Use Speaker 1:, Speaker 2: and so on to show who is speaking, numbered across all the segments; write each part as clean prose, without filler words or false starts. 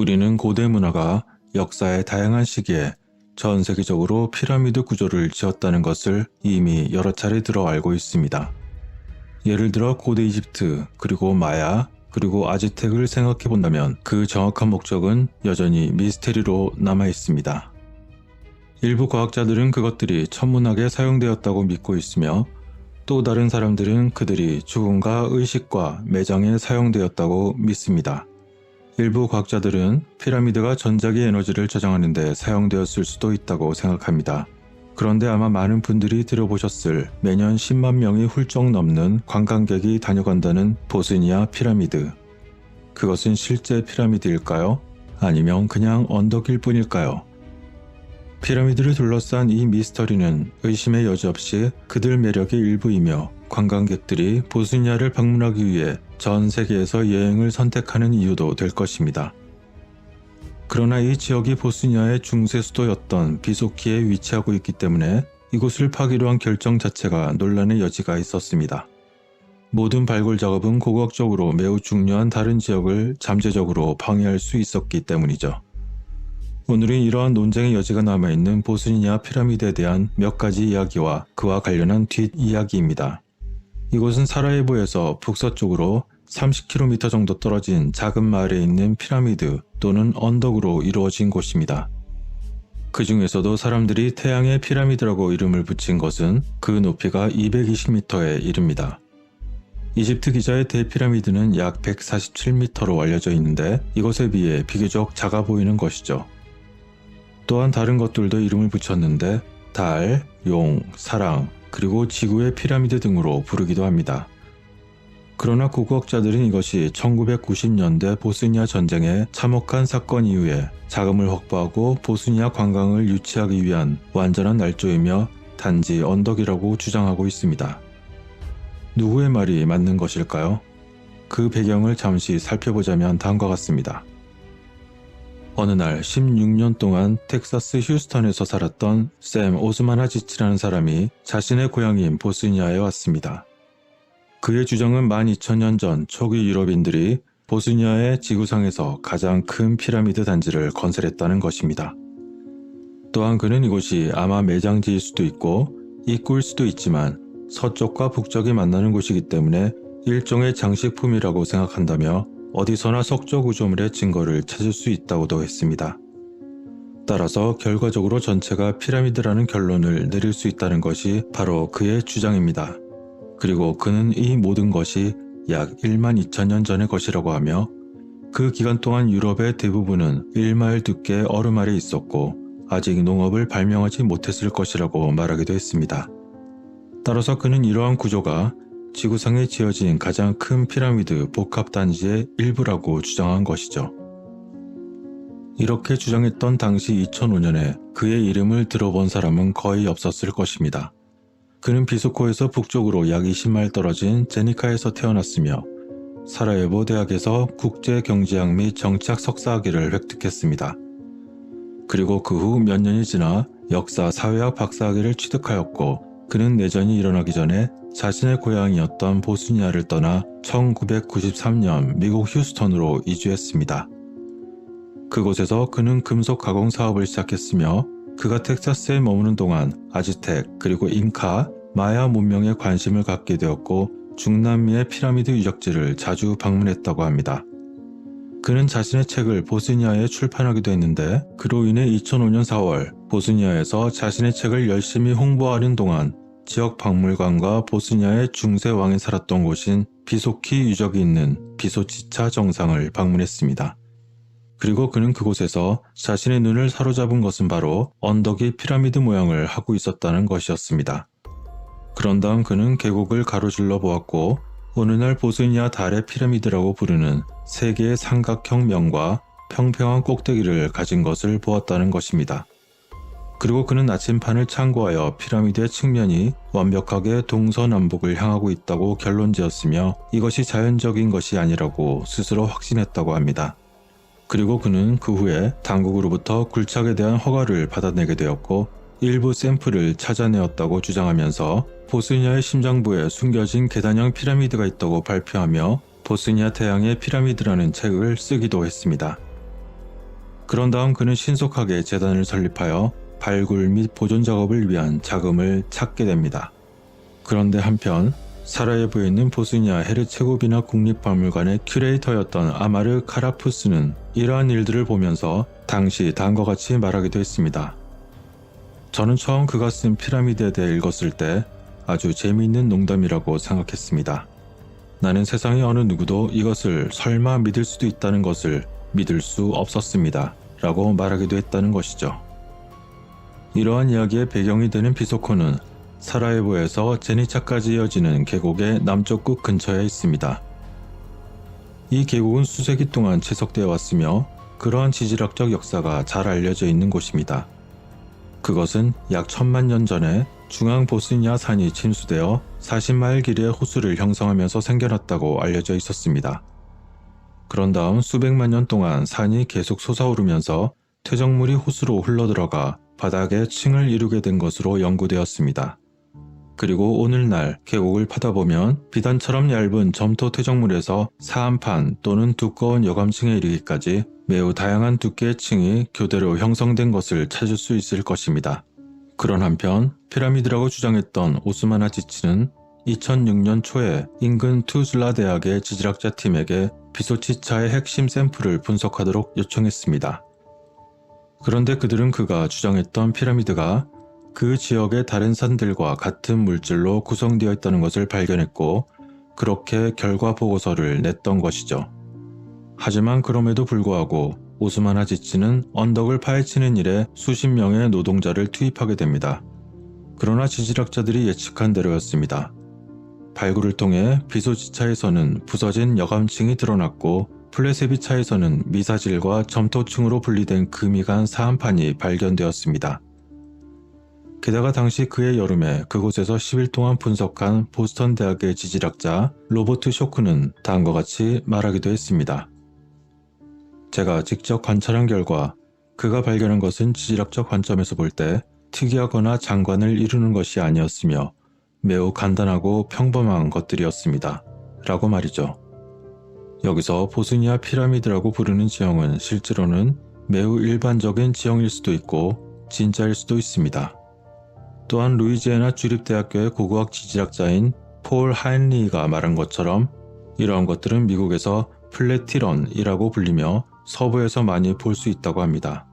Speaker 1: 우리는 고대 문화가 역사의 다양한 시기에 전 세계적으로 피라미드 구조를 지었다는 것을 이미 여러 차례 들어 알고 있습니다. 예를 들어 고대 이집트, 그리고 마야, 그리고 아즈텍을 생각해 본다면 그 정확한 목적은 여전히 미스테리로 남아 있습니다. 일부 과학자들은 그것들이 천문학에 사용되었다고 믿고 있으며 또 다른 사람들은 그들이 죽음과 의식과 매장에 사용되었다고 믿습니다. 일부 과학자들은 피라미드가 전자기 에너지를 저장하는 데 사용되었을 수도 있다고 생각합니다. 그런데 아마 많은 분들이 들어보셨을 매년 10만 명이 훌쩍 넘는 관광객이 다녀간다는 보스니아 피라미드. 그것은 실제 피라미드일까요? 아니면 그냥 언덕일 뿐일까요? 피라미드를 둘러싼 이 미스터리는 의심의 여지 없이 그들 매력의 일부이며 관광객들이 보스니아를 방문하기 위해 전 세계에서 여행을 선택하는 이유도 될 것입니다. 그러나 이 지역이 보스니아의 중세 수도였던 비소키에 위치하고 있기 때문에 이곳을 파기로 한 결정 자체가 논란의 여지가 있었습니다. 모든 발굴 작업은 고고학적으로 매우 중요한 다른 지역을 잠재적으로 방해할 수 있었기 때문이죠. 오늘은 이러한 논쟁의 여지가 남아있는 보스니아 피라미드에 대한 몇 가지 이야기와 그와 관련한 뒷이야기입니다. 이곳은 사라예보에서 북서쪽으로 30km 정도 떨어진 작은 마을에 있는 피라미드 또는 언덕으로 이루어진 곳입니다. 그 중에서도 사람들이 태양의 피라미드라고 이름을 붙인 것은 그 높이가 220m에 이릅니다. 이집트 기자의 대피라미드는 약 147m로 알려져 있는데 이것에 비해 비교적 작아 보이는 것이죠. 또한 다른 것들도 이름을 붙였는데 달, 용, 사랑, 그리고 지구의 피라미드 등으로 부르기도 합니다. 그러나 고고학자들은 이것이 1990년대 보스니아 전쟁의 참혹한 사건 이후에 자금을 확보하고 보스니아 관광을 유치하기 위한 완전한 날조이며 단지 언덕이라고 주장하고 있습니다. 누구의 말이 맞는 것일까요? 그 배경을 잠시 살펴보자면 다음과 같습니다. 어느 날 16년 동안 텍사스 휴스턴에서 살았던 샘 오스마나지치라는 사람이 자신의 고향인 보스니아에 왔습니다. 그의 주장은 12,000년 전 초기 유럽인들이 보스니아의 지구상에서 가장 큰 피라미드 단지를 건설했다는 것입니다. 또한 그는 이곳이 아마 매장지일 수도 있고 입구일 수도 있지만 서쪽과 북쪽이 만나는 곳이기 때문에 일종의 장식품이라고 생각한다며 어디서나 석조 구조물의 증거를 찾을 수 있다고도 했습니다. 따라서 결과적으로 전체가 피라미드라는 결론을 내릴 수 있다는 것이 바로 그의 주장입니다. 그리고 그는 이 모든 것이 약 12,000년 전의 것이라고 하며 그 기간 동안 유럽의 대부분은 1마일 두께의 얼음 아래 있었고 아직 농업을 발명하지 못했을 것이라고 말하기도 했습니다. 따라서 그는 이러한 구조가 지구상에 지어진 가장 큰 피라미드 복합단지의 일부라고 주장한 것이죠. 이렇게 주장했던 당시 2005년에 그의 이름을 들어본 사람은 거의 없었을 것입니다. 그는 비소코에서 북쪽으로 약 20마일 떨어진 제니카에서 태어났으며 사라예보 대학에서 국제경제학 및 정치학 석사학위를 획득했습니다. 그리고 그 후 몇 년이 지나 역사 사회학 박사학위를 취득하였고 그는 내전이 일어나기 전에 자신의 고향이었던 보스니아를 떠나 1993년 미국 휴스턴으로 이주했습니다. 그곳에서 그는 금속 가공 사업을 시작했으며 그가 텍사스에 머무는 동안 아즈텍 그리고 잉카, 마야 문명에 관심을 갖게 되었고 중남미의 피라미드 유적지를 자주 방문했다고 합니다. 그는 자신의 책을 보스니아에 출판하기도 했는데 그로 인해 2005년 4월 보스니아에서 자신의 책을 열심히 홍보하는 동안 지역 박물관과 보스니아의 중세 왕이 살았던 곳인 비소키 유적이 있는 비소치차 정상을 방문했습니다. 그리고 그는 그곳에서 자신의 눈을 사로잡은 것은 바로 언덕이 피라미드 모양을 하고 있었다는 것이었습니다. 그런 다음 그는 계곡을 가로질러 보았고 어느 날 보스니아 달의 피라미드라고 부르는 세 개의 삼각형 면과 평평한 꼭대기를 가진 것을 보았다는 것입니다. 그리고 그는 나침판을 참고하여 피라미드의 측면이 완벽하게 동서남북을 향하고 있다고 결론지었으며 이것이 자연적인 것이 아니라고 스스로 확신했다고 합니다. 그리고 그는 그 후에 당국으로부터 굴착에 대한 허가를 받아내게 되었고 일부 샘플을 찾아내었다고 주장하면서 보스니아의 심장부에 숨겨진 계단형 피라미드가 있다고 발표하며 보스니아 태양의 피라미드라는 책을 쓰기도 했습니다. 그런 다음 그는 신속하게 재단을 설립하여 발굴 및 보존 작업을 위한 자금을 찾게 됩니다. 그런데 한편 사라예보에 있는 보스니아 헤르체고비나 국립박물관의 큐레이터였던 아마르 카라푸스는 이러한 일들을 보면서 당시 다음과 같이 말하기도 했습니다. 저는 처음 그가 쓴 피라미드에 대해 읽었을 때 아주 재미있는 농담이라고 생각했습니다. 나는 세상의 어느 누구도 이것을 설마 믿을 수도 있다는 것을 믿을 수 없었습니다. 라고 말하기도 했다는 것이죠. 이러한 이야기의 배경이 되는 비소코는 사라예보에서 제니차까지 이어지는 계곡의 남쪽 끝 근처에 있습니다. 이 계곡은 수세기 동안 채석되어 왔으며 그러한 지질학적 역사가 잘 알려져 있는 곳입니다. 그것은 약 1000만 년 전에 중앙 보스니아 산이 침수되어 40마일 길이의 호수를 형성하면서 생겨났다고 알려져 있었습니다. 그런 다음 수백만 년 동안 산이 계속 솟아오르면서 퇴적물이 호수로 흘러들어가 바닥에 층을 이루게 된 것으로 연구되었습니다. 그리고 오늘날 계곡을 파다보면 비단처럼 얇은 점토 퇴적물에서 사한판 또는 두꺼운 여감층에 이르기까지 매우 다양한 두께의 층이 교대로 형성된 것을 찾을 수 있을 것입니다. 그런 한편 피라미드라고 주장했던 오스만 하지치는 2006년 초에 인근 투즐라 대학의 지질학자 팀에게 비소치차의 핵심 샘플을 분석하도록 요청했습니다. 그런데 그들은 그가 주장했던 피라미드가 그 지역의 다른 산들과 같은 물질로 구성되어 있다는 것을 발견했고 그렇게 결과 보고서를 냈던 것이죠. 하지만 그럼에도 불구하고 오스만 하지치는 언덕을 파헤치는 일에 수십 명의 노동자를 투입하게 됩니다. 그러나 지질학자들이 예측한 대로였습니다. 발굴을 통해 비소치차에서는 부서진 여감층이 드러났고 플레세비차에서는 미사질과 점토층으로 분리된 금이 간 사한판이 발견되었습니다. 게다가 당시 그해 여름에 그곳에서 10일 동안 분석한 보스턴 대학의 지질학자 로버트 쇼크는 다음과 같이 말하기도 했습니다. 제가 직접 관찰한 결과 그가 발견한 것은 지질학적 관점에서 볼 때 특이하거나 장관을 이루는 것이 아니었으며 매우 간단하고 평범한 것들이었습니다. 라고 말이죠. 여기서 보스니아 피라미드라고 부르는 지형은 실제로는 매우 일반적인 지형일 수도 있고 진짜일 수도 있습니다. 또한 루이지애나 주립대학교의 고고학 지질학자인 폴 하인리히가 말한 것처럼 이러한 것들은 미국에서 플래티런이라고 불리며 서부에서 많이 볼 수 있다고 합니다.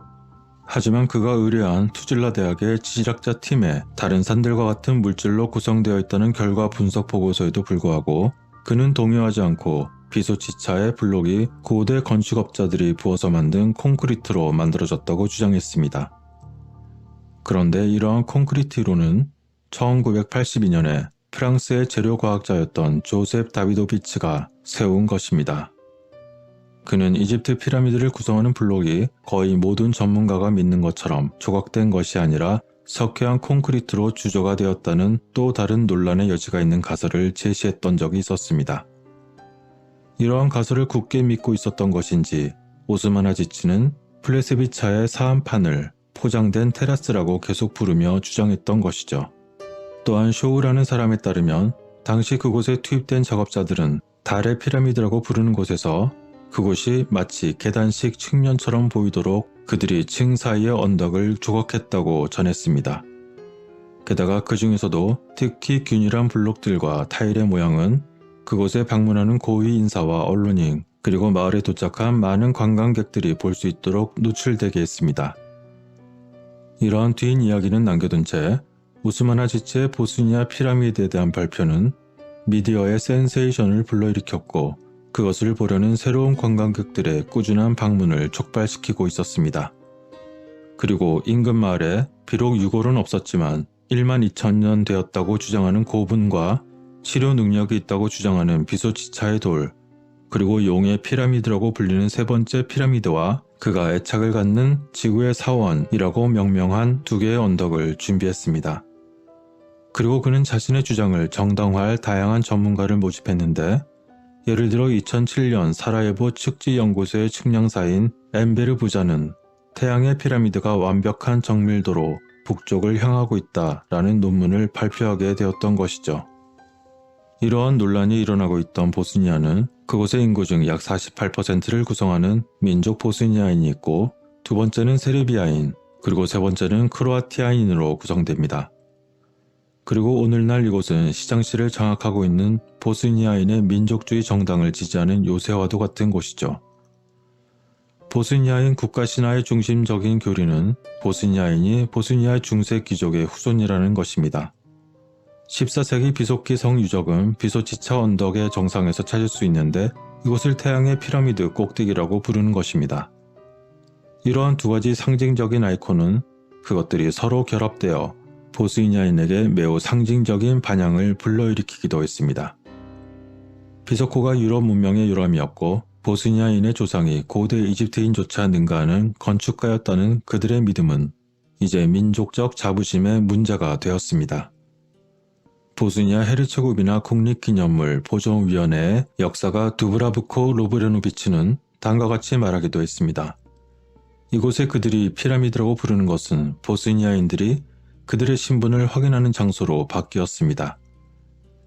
Speaker 1: 하지만 그가 의뢰한 투즐라 대학의 지질학자 팀에 다른 산들과 같은 물질로 구성되어 있다는 결과 분석 보고서에도 불구하고 그는 동요하지 않고 비소치차의 블록이 고대 건축업자들이 부어서 만든 콘크리트로 만들어졌다고 주장했습니다. 그런데 이러한 콘크리트 이론은 1982년에 프랑스의 재료과학자였던 조셉 다비도비츠가 세운 것입니다. 그는 이집트 피라미드를 구성하는 블록이 거의 모든 전문가가 믿는 것처럼 조각된 것이 아니라 석회암 콘크리트로 주조가 되었다는 또 다른 논란의 여지가 있는 가설을 제시했던 적이 있었습니다. 이러한 가설을 굳게 믿고 있었던 것인지 오스만 하지치는 플레세비차의 사한판을 포장된 테라스라고 계속 부르며 주장했던 것이죠. 또한 쇼우라는 사람에 따르면 당시 그곳에 투입된 작업자들은 달의 피라미드라고 부르는 곳에서 그곳이 마치 계단식 측면처럼 보이도록 그들이 층 사이의 언덕을 조각했다고 전했습니다. 게다가 그 중에서도 특히 균일한 블록들과 타일의 모양은 그곳에 방문하는 고위 인사와 언론인 그리고 마을에 도착한 많은 관광객들이 볼 수 있도록 노출되게 했습니다. 이러한 뒤인 이야기는 남겨둔 채 오스만 하지치의 보스니아 피라미드에 대한 발표는 미디어의 센세이션을 불러일으켰고 그것을 보려는 새로운 관광객들의 꾸준한 방문을 촉발시키고 있었습니다. 그리고 인근 마을에 비록 유골은 없었지만 1만 2천 되었다고 주장하는 고분과 치료 능력이 있다고 주장하는 비소치차의 돌, 그리고 용의 피라미드라고 불리는 세 번째 피라미드와 그가 애착을 갖는 지구의 사원이라고 명명한 두 개의 언덕을 준비했습니다. 그리고 그는 자신의 주장을 정당화할 다양한 전문가를 모집했는데 예를 들어 2007년 사라예보 측지연구소의 측량사인 엠베르 부자는 태양의 피라미드가 완벽한 정밀도로 북쪽을 향하고 있다라는 논문을 발표하게 되었던 것이죠. 이러한 논란이 일어나고 있던 보스니아는 그곳의 인구 중 약 48%를 구성하는 민족 보스니아인이 있고 두 번째는 세르비아인, 그리고 세 번째는 크로아티아인으로 구성됩니다. 그리고 오늘날 이곳은 시장시를 장악하고 있는 보스니아인의 민족주의 정당을 지지하는 요새와도 같은 곳이죠. 보스니아인 국가신화의 중심적인 교리는 보스니아인이 보스니아 중세 귀족의 후손이라는 것입니다. 14세기 비소키 성 유적은 비소치차 언덕의 정상에서 찾을 수 있는데 이곳을 태양의 피라미드 꼭대기라고 부르는 것입니다. 이러한 두 가지 상징적인 아이콘은 그것들이 서로 결합되어 보스니아인에게 매우 상징적인 반향을 불러일으키기도 했습니다. 비소코가 유럽 문명의 요람이었고 보스니아인의 조상이 고대 이집트인조차 능가하는 건축가였다는 그들의 믿음은 이제 민족적 자부심의 문제가 되었습니다. 보스니아 헤르체고비나 국립기념물 보존위원회의 역사가 두브라브코 로브레노비치는 다음과 같이 말하기도 했습니다. 이곳에 그들이 피라미드라고 부르는 것은 보스니아인들이 그들의 신분을 확인하는 장소로 바뀌었습니다.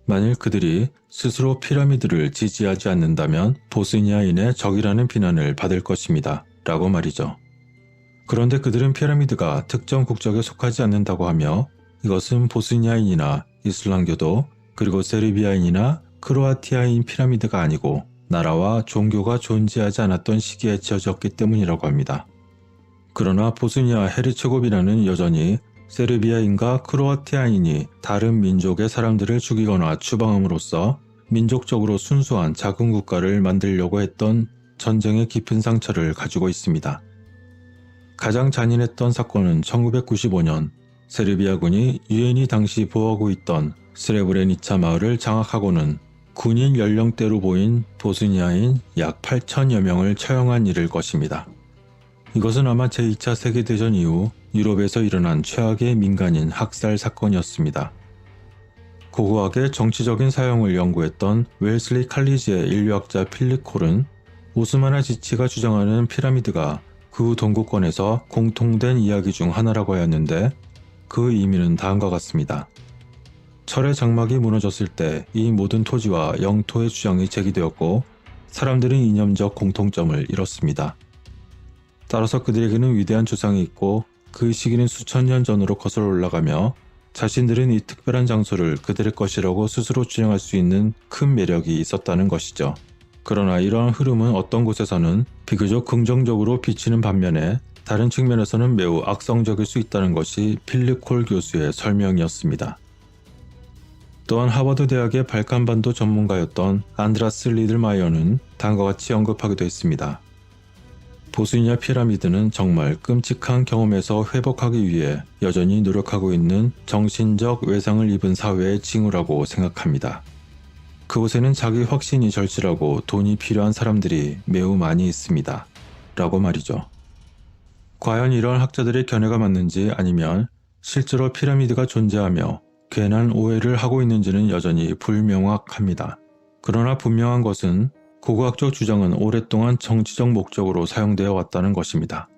Speaker 1: 만일 그들이 스스로 피라미드를 지지하지 않는다면 보스니아인의 적이라는 비난을 받을 것입니다. 라고 말이죠. 그런데 그들은 피라미드가 특정 국적에 속하지 않는다고 하며 이것은 보스니아인이나 이슬람교도 그리고 세르비아인이나 크로아티아인 피라미드가 아니고 나라와 종교가 존재하지 않았던 시기에 지어졌기 때문이라고 합니다. 그러나 보스니아 헤르체고비나는 여전히 세르비아인과 크로아티아인이 다른 민족의 사람들을 죽이거나 추방함으로써 민족적으로 순수한 작은 국가를 만들려고 했던 전쟁의 깊은 상처를 가지고 있습니다. 가장 잔인했던 사건은 1995년 세르비아군이 유엔이 당시 보호하고 있던 스레브레니차 마을을 장악하고는 군인 연령대로 보인 보스니아인 약 8천여 명을 처형한 일일 것입니다. 이것은 아마 제2차 세계대전 이후 유럽에서 일어난 최악의 민간인 학살 사건이었습니다. 고고학의 정치적인 사용을 연구했던 웰슬리 칼리지의 인류학자 필립 콜은 오스마나 지치가 주장하는 피라미드가 그 동구권에서 공통된 이야기 중 하나라고 하였는데 그 의미는 다음과 같습니다. 철의 장막이 무너졌을 때 이 모든 토지와 영토의 주장이 제기되었고 사람들은 이념적 공통점을 잃었습니다. 따라서 그들에게는 위대한 조상이 있고 그 시기는 수천 년 전으로 거슬러 올라가며 자신들은 이 특별한 장소를 그들의 것이라고 스스로 주장할 수 있는 큰 매력이 있었다는 것이죠. 그러나 이러한 흐름은 어떤 곳에서는 비교적 긍정적으로 비치는 반면에 다른 측면에서는 매우 악성적일 수 있다는 것이 필립 콜 교수의 설명이었습니다. 또한 하버드 대학의 발칸반도 전문가였던 안드라스 리들마이어는 다음과 같이 언급하기도 했습니다. 보스니아 피라미드는 정말 끔찍한 경험에서 회복하기 위해 여전히 노력하고 있는 정신적 외상을 입은 사회의 징후라고 생각합니다. 그곳에는 자기 확신이 절실하고 돈이 필요한 사람들이 매우 많이 있습니다. 라고 말이죠. 과연 이런 학자들의 견해가 맞는지 아니면 실제로 피라미드가 존재하며 괜한 오해를 하고 있는지는 여전히 불명확합니다. 그러나 분명한 것은 고고학적 주장은 오랫동안 정치적 목적으로 사용되어 왔다는 것입니다.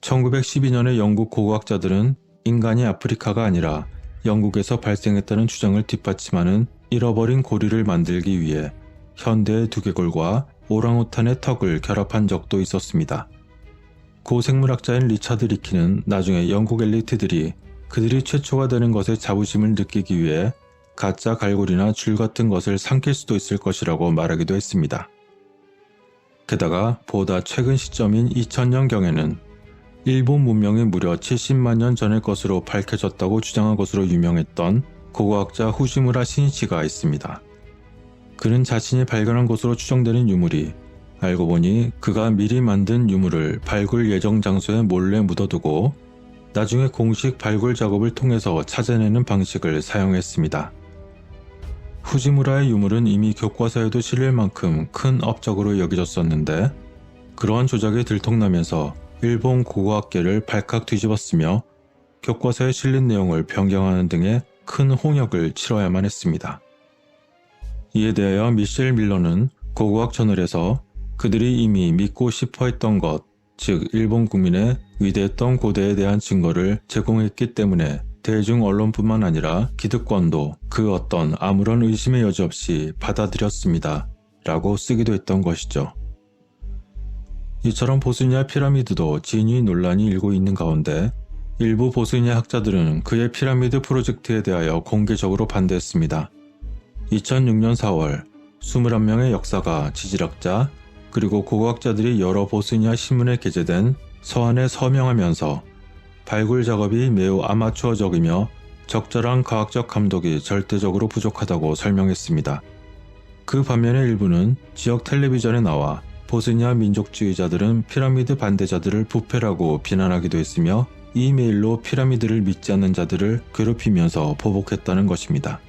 Speaker 1: 1912년에 영국 고고학자들은 인간이 아프리카가 아니라 영국에서 발생했다는 주장을 뒷받침하는 잃어버린 고리를 만들기 위해 현대의 두개골과 오랑우탄의 턱을 결합한 적도 있었습니다. 고 생물학자인 리차드 리키는 나중에 영국 엘리트들이 그들이 최초가 되는 것에 자부심을 느끼기 위해 가짜 갈고리나 줄 같은 것을 삼킬 수도 있을 것이라고 말하기도 했습니다. 게다가 보다 최근 시점인 2000년경에는 일본 문명이 무려 70만 년 전의 것으로 밝혀졌다고 주장한 것으로 유명했던 고고학자 후지무라 신이치가 있습니다. 그는 자신이 발견한 것으로 추정되는 유물이 알고 보니 그가 미리 만든 유물을 발굴 예정 장소에 몰래 묻어두고 나중에 공식 발굴 작업을 통해서 찾아내는 방식을 사용했습니다. 후지무라의 유물은 이미 교과서에도 실릴 만큼 큰 업적으로 여겨졌었는데 그러한 조작이 들통나면서 일본 고고학계를 발칵 뒤집었으며 교과서에 실린 내용을 변경하는 등의 큰 홍역을 치러야만 했습니다. 이에 대하여 미셸 밀러는 고고학 저널에서 그들이 이미 믿고 싶어 했던 것, 즉 일본 국민의 위대했던 고대에 대한 증거를 제공했기 때문에 대중 언론뿐만 아니라 기득권도 그 어떤 아무런 의심의 여지 없이 받아들였습니다. 라고 쓰기도 했던 것이죠. 이처럼 보스니아 피라미드도 진위 논란이 일고 있는 가운데 일부 보스니아 학자들은 그의 피라미드 프로젝트에 대하여 공개적으로 반대했습니다. 2006년 4월 21명의 역사가, 지질학자, 그리고 고고학자들이 여러 보스니아 신문에 게재된 서한에 서명하면서 발굴 작업이 매우 아마추어적이며 적절한 과학적 감독이 절대적으로 부족하다고 설명했습니다. 그 반면에 일부는 지역 텔레비전에 나와 보스니아 민족주의자들은 피라미드 반대자들을 부패라고 비난하기도 했으며 이메일로 피라미드를 믿지 않는 자들을 괴롭히면서 보복했다는 것입니다.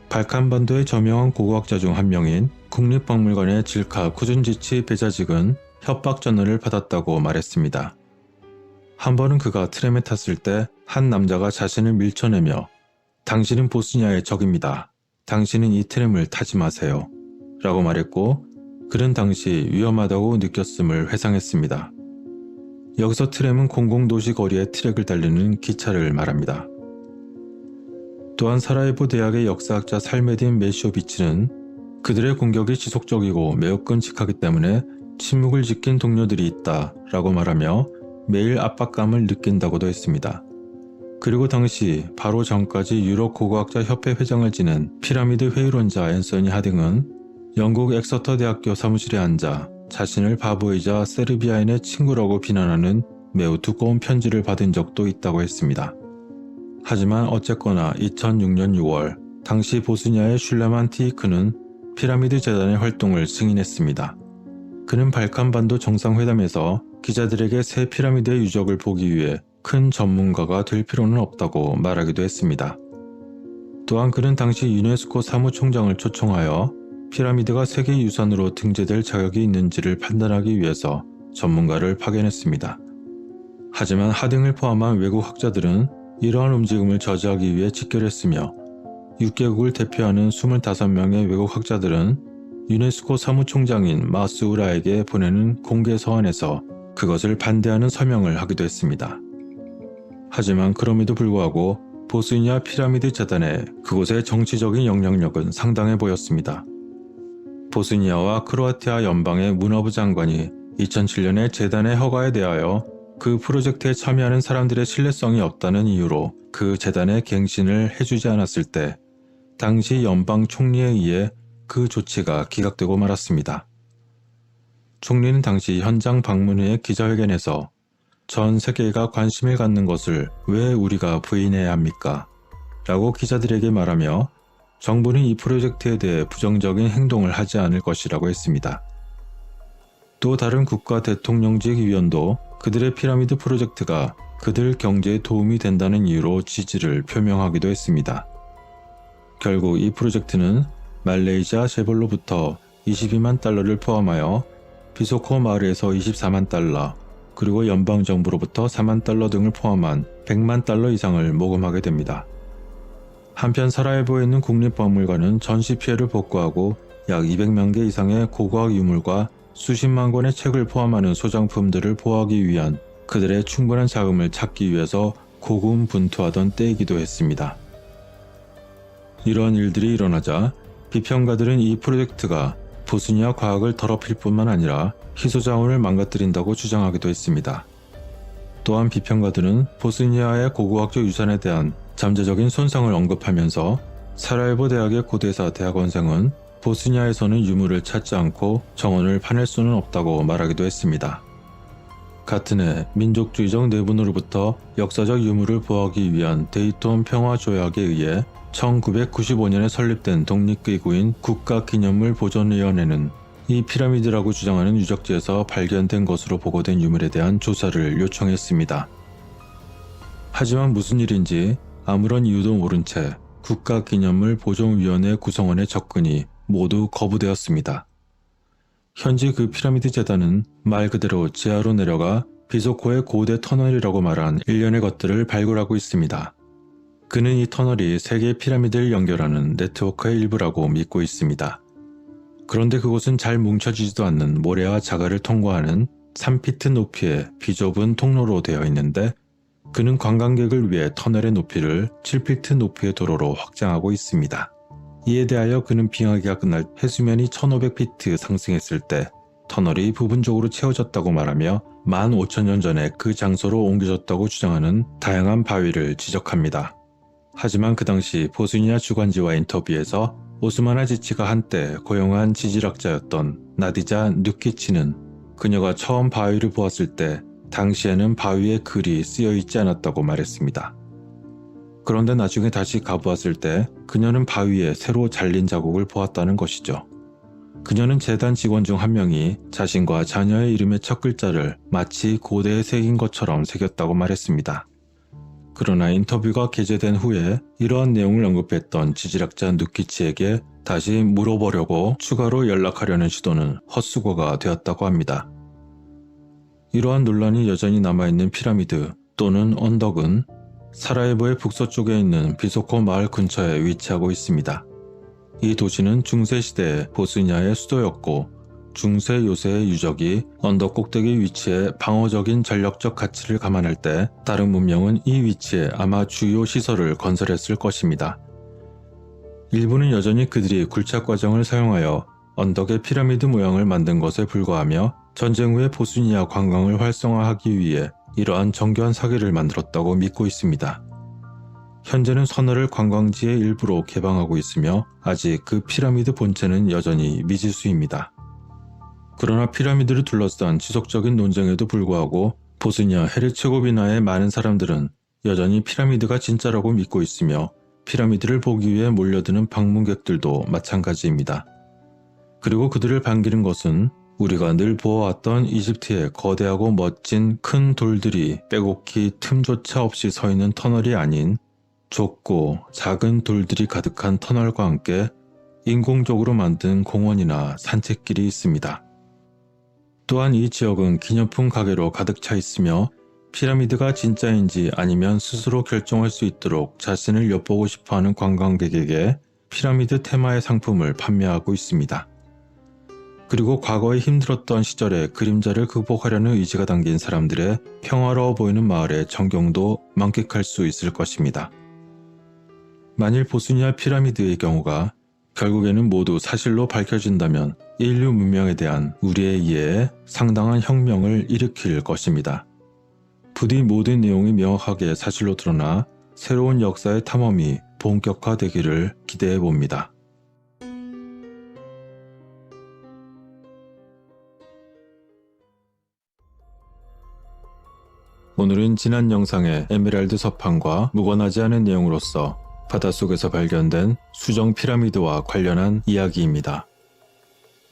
Speaker 1: 발칸반도의 저명한 고고학자 중 한 명인 국립박물관의 질카 쿠준지치 베자직은 협박 전화를 받았다고 말했습니다. 한 번은 그가 트램에 탔을 때 한 남자가 자신을 밀쳐내며 "당신은 보스니아의 적입니다. 당신은 이 트램을 타지 마세요." 라고 말했고, 그는 당시 위험하다고 느꼈음을 회상했습니다. 여기서 트램은 공공도시 거리의 트랙을 달리는 기차를 말합니다. 또한 사라예보 대학의 역사학자 살메딘 메시오비치는 그들의 공격이 지속적이고 매우 끔찍하기 때문에 침묵을 지킨 동료들이 있다 라고 말하며 매일 압박감을 느낀다고도 했습니다. 그리고 당시 바로 전까지 유럽 고고학자 협회 회장을 지낸 피라미드 회의론자 앤서니 하딩은 영국 엑서터 대학교 사무실에 앉아 자신을 바보이자 세르비아인의 친구라고 비난하는 매우 두꺼운 편지를 받은 적도 있다고 했습니다. 하지만 어쨌거나 2006년 6월 당시 보스니아의 슐레만 티이크는 피라미드 재단의 활동을 승인했습니다. 그는 발칸반도 정상회담에서 기자들에게 새 피라미드의 유적을 보기 위해 큰 전문가가 될 필요는 없다고 말하기도 했습니다. 또한 그는 당시 유네스코 사무총장을 초청하여 피라미드가 세계유산으로 등재될 자격이 있는지를 판단하기 위해서 전문가를 파견했습니다. 하지만 하딩을 포함한 외국 학자들은 이러한 움직임을 저지하기 위해 직결했으며 6개국을 대표하는 25명의 외국 학자들은 유네스코 사무총장인 마스우라에게 보내는 공개 서한에서 그것을 반대하는 서명을 하기도 했습니다. 하지만 그럼에도 불구하고 보스니아 피라미드 재단의 그곳의 정치적인 영향력은 상당해 보였습니다. 보스니아와 크로아티아 연방의 문화부 장관이 2007년에 재단의 허가에 대하여 그 프로젝트에 참여하는 사람들의 신뢰성이 없다는 이유로 그 재단에 갱신을 해주지 않았을 때 당시 연방 총리에 의해 그 조치가 기각되고 말았습니다. 총리는 당시 현장 방문 후에 기자회견에서 "전 세계가 관심을 갖는 것을 왜 우리가 부인해야 합니까? 라고 기자들에게 말하며 정부는 이 프로젝트에 대해 부정적인 행동을 하지 않을 것이라고 했습니다. 또 다른 국가 대통령직 위원도 그들의 피라미드 프로젝트가 그들 경제에 도움이 된다는 이유로 지지를 표명하기도 했습니다. 결국 이 프로젝트는 말레이시아 재벌로부터 22만 달러를 포함하여 비소코 마을에서 24만 달러, 그리고 연방정부로부터 4만 달러 등을 포함한 100만 달러 이상을 모금하게 됩니다. 한편 사라예보에 있는 국립박물관은 전시 피해를 복구하고 약 200만 개 이상의 고고학 유물과 수십만 권의 책을 포함하는 소장품들을 보호하기 위한 그들의 충분한 자금을 찾기 위해서 고군분투하던 때이기도 했습니다. 이러한 일들이 일어나자 비평가들은 이 프로젝트가 보스니아 과학을 더럽힐 뿐만 아니라 희소자원을 망가뜨린다고 주장하기도 했습니다. 또한 비평가들은 보스니아의 고고학적 유산에 대한 잠재적인 손상을 언급하면서 사라예보 대학의 고대사 대학원생은 보스니아에서는 유물을 찾지 않고 정원을 파낼 수는 없다고 말하기도 했습니다. 같은 해 민족주의적 내분으로부터 역사적 유물을 보호하기 위한 데이톤 평화조약에 의해 1995년에 설립된 독립기구인 국가기념물 보존위원회는 이 피라미드라고 주장하는 유적지에서 발견된 것으로 보고된 유물에 대한 조사를 요청했습니다. 하지만 무슨 일인지 아무런 이유도 모른 채 국가기념물 보존위원회 구성원의 접근이 모두 거부되었습니다. 현재 그 피라미드 재단은 말 그대로 지하로 내려가 비소코의 고대 터널이라고 말한 일련의 것들을 발굴하고 있습니다. 그는 이 터널이 세계 피라미드를 연결하는 네트워크의 일부라고 믿고 있습니다. 그런데 그곳은 잘 뭉쳐지지도 않는 모래와 자갈을 통과하는 3피트 높이의 비좁은 통로로 되어 있는데 그는 관광객을 위해 터널의 높이를 7피트 높이의 도로로 확장하고 있습니다. 이에 대하여 그는 빙하기가 끝날 해수면이 1500피트 상승했을 때 터널이 부분적으로 채워졌다고 말하며 15,000년 전에 그 장소로 옮겨졌다고 주장하는 다양한 바위를 지적합니다. 하지만 그 당시 보스니아 주간지와 인터뷰에서 오스마나지치가 한때 고용한 지질학자였던 나디자 뉴키치는 그녀가 처음 바위를 보았을 때 당시에는 바위에 글이 쓰여 있지 않았다고 말했습니다. 그런데 나중에 다시 가보았을 때 그녀는 바위에 새로 잘린 자국을 보았다는 것이죠. 그녀는 재단 직원 중 한 명이 자신과 자녀의 이름의 첫 글자를 마치 고대에 새긴 것처럼 새겼다고 말했습니다. 그러나 인터뷰가 게재된 후에 이러한 내용을 언급했던 지질학자 누키치에게 다시 물어보려고 추가로 연락하려는 시도는 헛수고가 되었다고 합니다. 이러한 논란이 여전히 남아있는 피라미드 또는 언덕은 사라예보의 북서쪽에 있는 비소코 마을 근처에 위치하고 있습니다. 이 도시는 중세시대의 보스니아의 수도였고 중세 요새의 유적이 언덕 꼭대기 위치에 방어적인 전력적 가치를 감안할 때 다른 문명은 이 위치에 아마 주요 시설을 건설했을 것입니다. 일부는 여전히 그들이 굴착 과정을 사용하여 언덕의 피라미드 모양을 만든 것에 불과하며 전쟁 후에 보스니아 관광을 활성화하기 위해 이러한 정교한 사계를 만들었다고 믿고 있습니다. 현재는 서너를 관광지의 일부로 개방하고 있으며 아직 그 피라미드 본체는 여전히 미지수입니다. 그러나 피라미드를 둘러싼 지속적인 논쟁에도 불구하고 보스니아 헤르체고비나의 많은 사람들은 여전히 피라미드가 진짜라고 믿고 있으며 피라미드를 보기 위해 몰려드는 방문객들도 마찬가지입니다. 그리고 그들을 반기는 것은 우리가 늘 보아왔던 이집트의 거대하고 멋진 큰 돌들이 빼곡히 틈조차 없이 서 있는 터널이 아닌 좁고 작은 돌들이 가득한 터널과 함께 인공적으로 만든 공원이나 산책길이 있습니다. 또한 이 지역은 기념품 가게로 가득 차 있으며 피라미드가 진짜인지 아니면 스스로 결정할 수 있도록 자신을 엿보고 싶어하는 관광객에게 피라미드 테마의 상품을 판매하고 있습니다. 그리고 과거에 힘들었던 시절의 그림자를 극복하려는 의지가 담긴 사람들의 평화로워 보이는 마을의 전경도 만끽할 수 있을 것입니다. 만일 보스니아 피라미드의 경우가 결국에는 모두 사실로 밝혀진다면 인류 문명에 대한 우리의 이해에 상당한 혁명을 일으킬 것입니다. 부디 모든 내용이 명확하게 사실로 드러나 새로운 역사의 탐험이 본격화되기를 기대해 봅니다. 오늘은 지난 영상의 에메랄드 서판과 무관하지 않은 내용으로서 바닷속에서 발견된 수정 피라미드와 관련한 이야기입니다.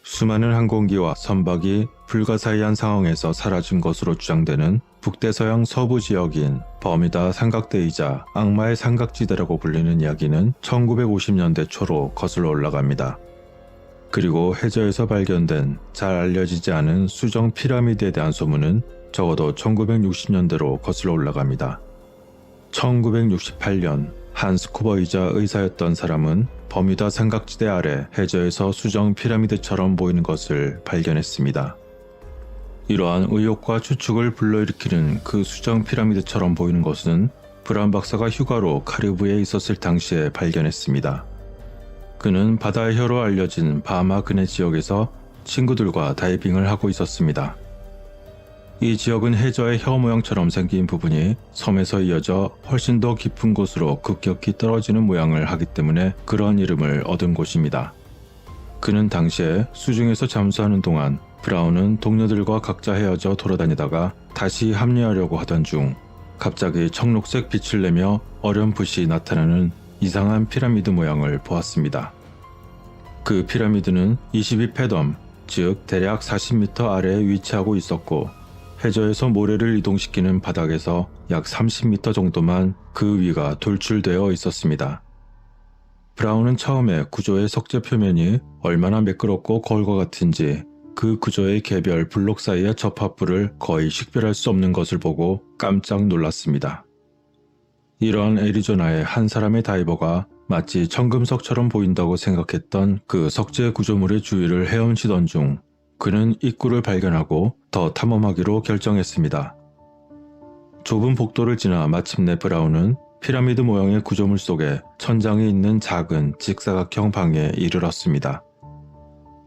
Speaker 1: 수많은 항공기와 선박이 불가사의한 상황에서 사라진 것으로 주장되는 북대서양 서부 지역인 버뮤다 삼각대이자 악마의 삼각지대라고 불리는 이야기는 1950년대 초로 거슬러 올라갑니다. 그리고 해저에서 발견된 잘 알려지지 않은 수정 피라미드에 대한 소문은 적어도 1960년대로 거슬러 올라갑니다. 1968년 한스 쿠버이자 의사였던 사람은 버뮤다 삼각지대 아래 해저에서 수정 피라미드처럼 보이는 것을 발견했습니다. 이러한 의혹과 추측을 불러일으키는 그 수정 피라미드처럼 보이는 것은 브라운 박사가 휴가로 카리브해에 있었을 당시에 발견했습니다. 그는 바다의 혀로 알려진 바하마 근해 지역에서 친구들과 다이빙을 하고 있었습니다. 이 지역은 해저의 혀 모양처럼 생긴 부분이 섬에서 이어져 훨씬 더 깊은 곳으로 급격히 떨어지는 모양을 하기 때문에 그런 이름을 얻은 곳입니다. 그는 당시에 수중에서 잠수하는 동안 브라운은 동료들과 각자 헤어져 돌아다니다가 다시 합류하려고 하던 중 갑자기 청록색 빛을 내며 어렴풋이 나타나는 이상한 피라미드 모양을 보았습니다. 그 피라미드는 22패덤, 즉 대략 40m 아래에 위치하고 있었고 해저에서 모래를 이동시키는 바닥에서 약 30m 정도만 그 위가 돌출되어 있었습니다. 브라운은 처음에 구조의 석재 표면이 얼마나 매끄럽고 거울 것 같은지 그 구조의 개별 블록 사이의 접합부를 거의 식별할 수 없는 것을 보고 깜짝 놀랐습니다. 이러한 애리조나의 한 사람의 다이버가 마치 청금석처럼 보인다고 생각했던 그 석재 구조물의 주위를 헤엄치던 중 그는 입구를 발견하고 더 탐험하기로 결정했습니다. 좁은 복도를 지나 마침내 브라운은 피라미드 모양의 구조물 속에 천장이 있는 작은 직사각형 방에 이르렀습니다.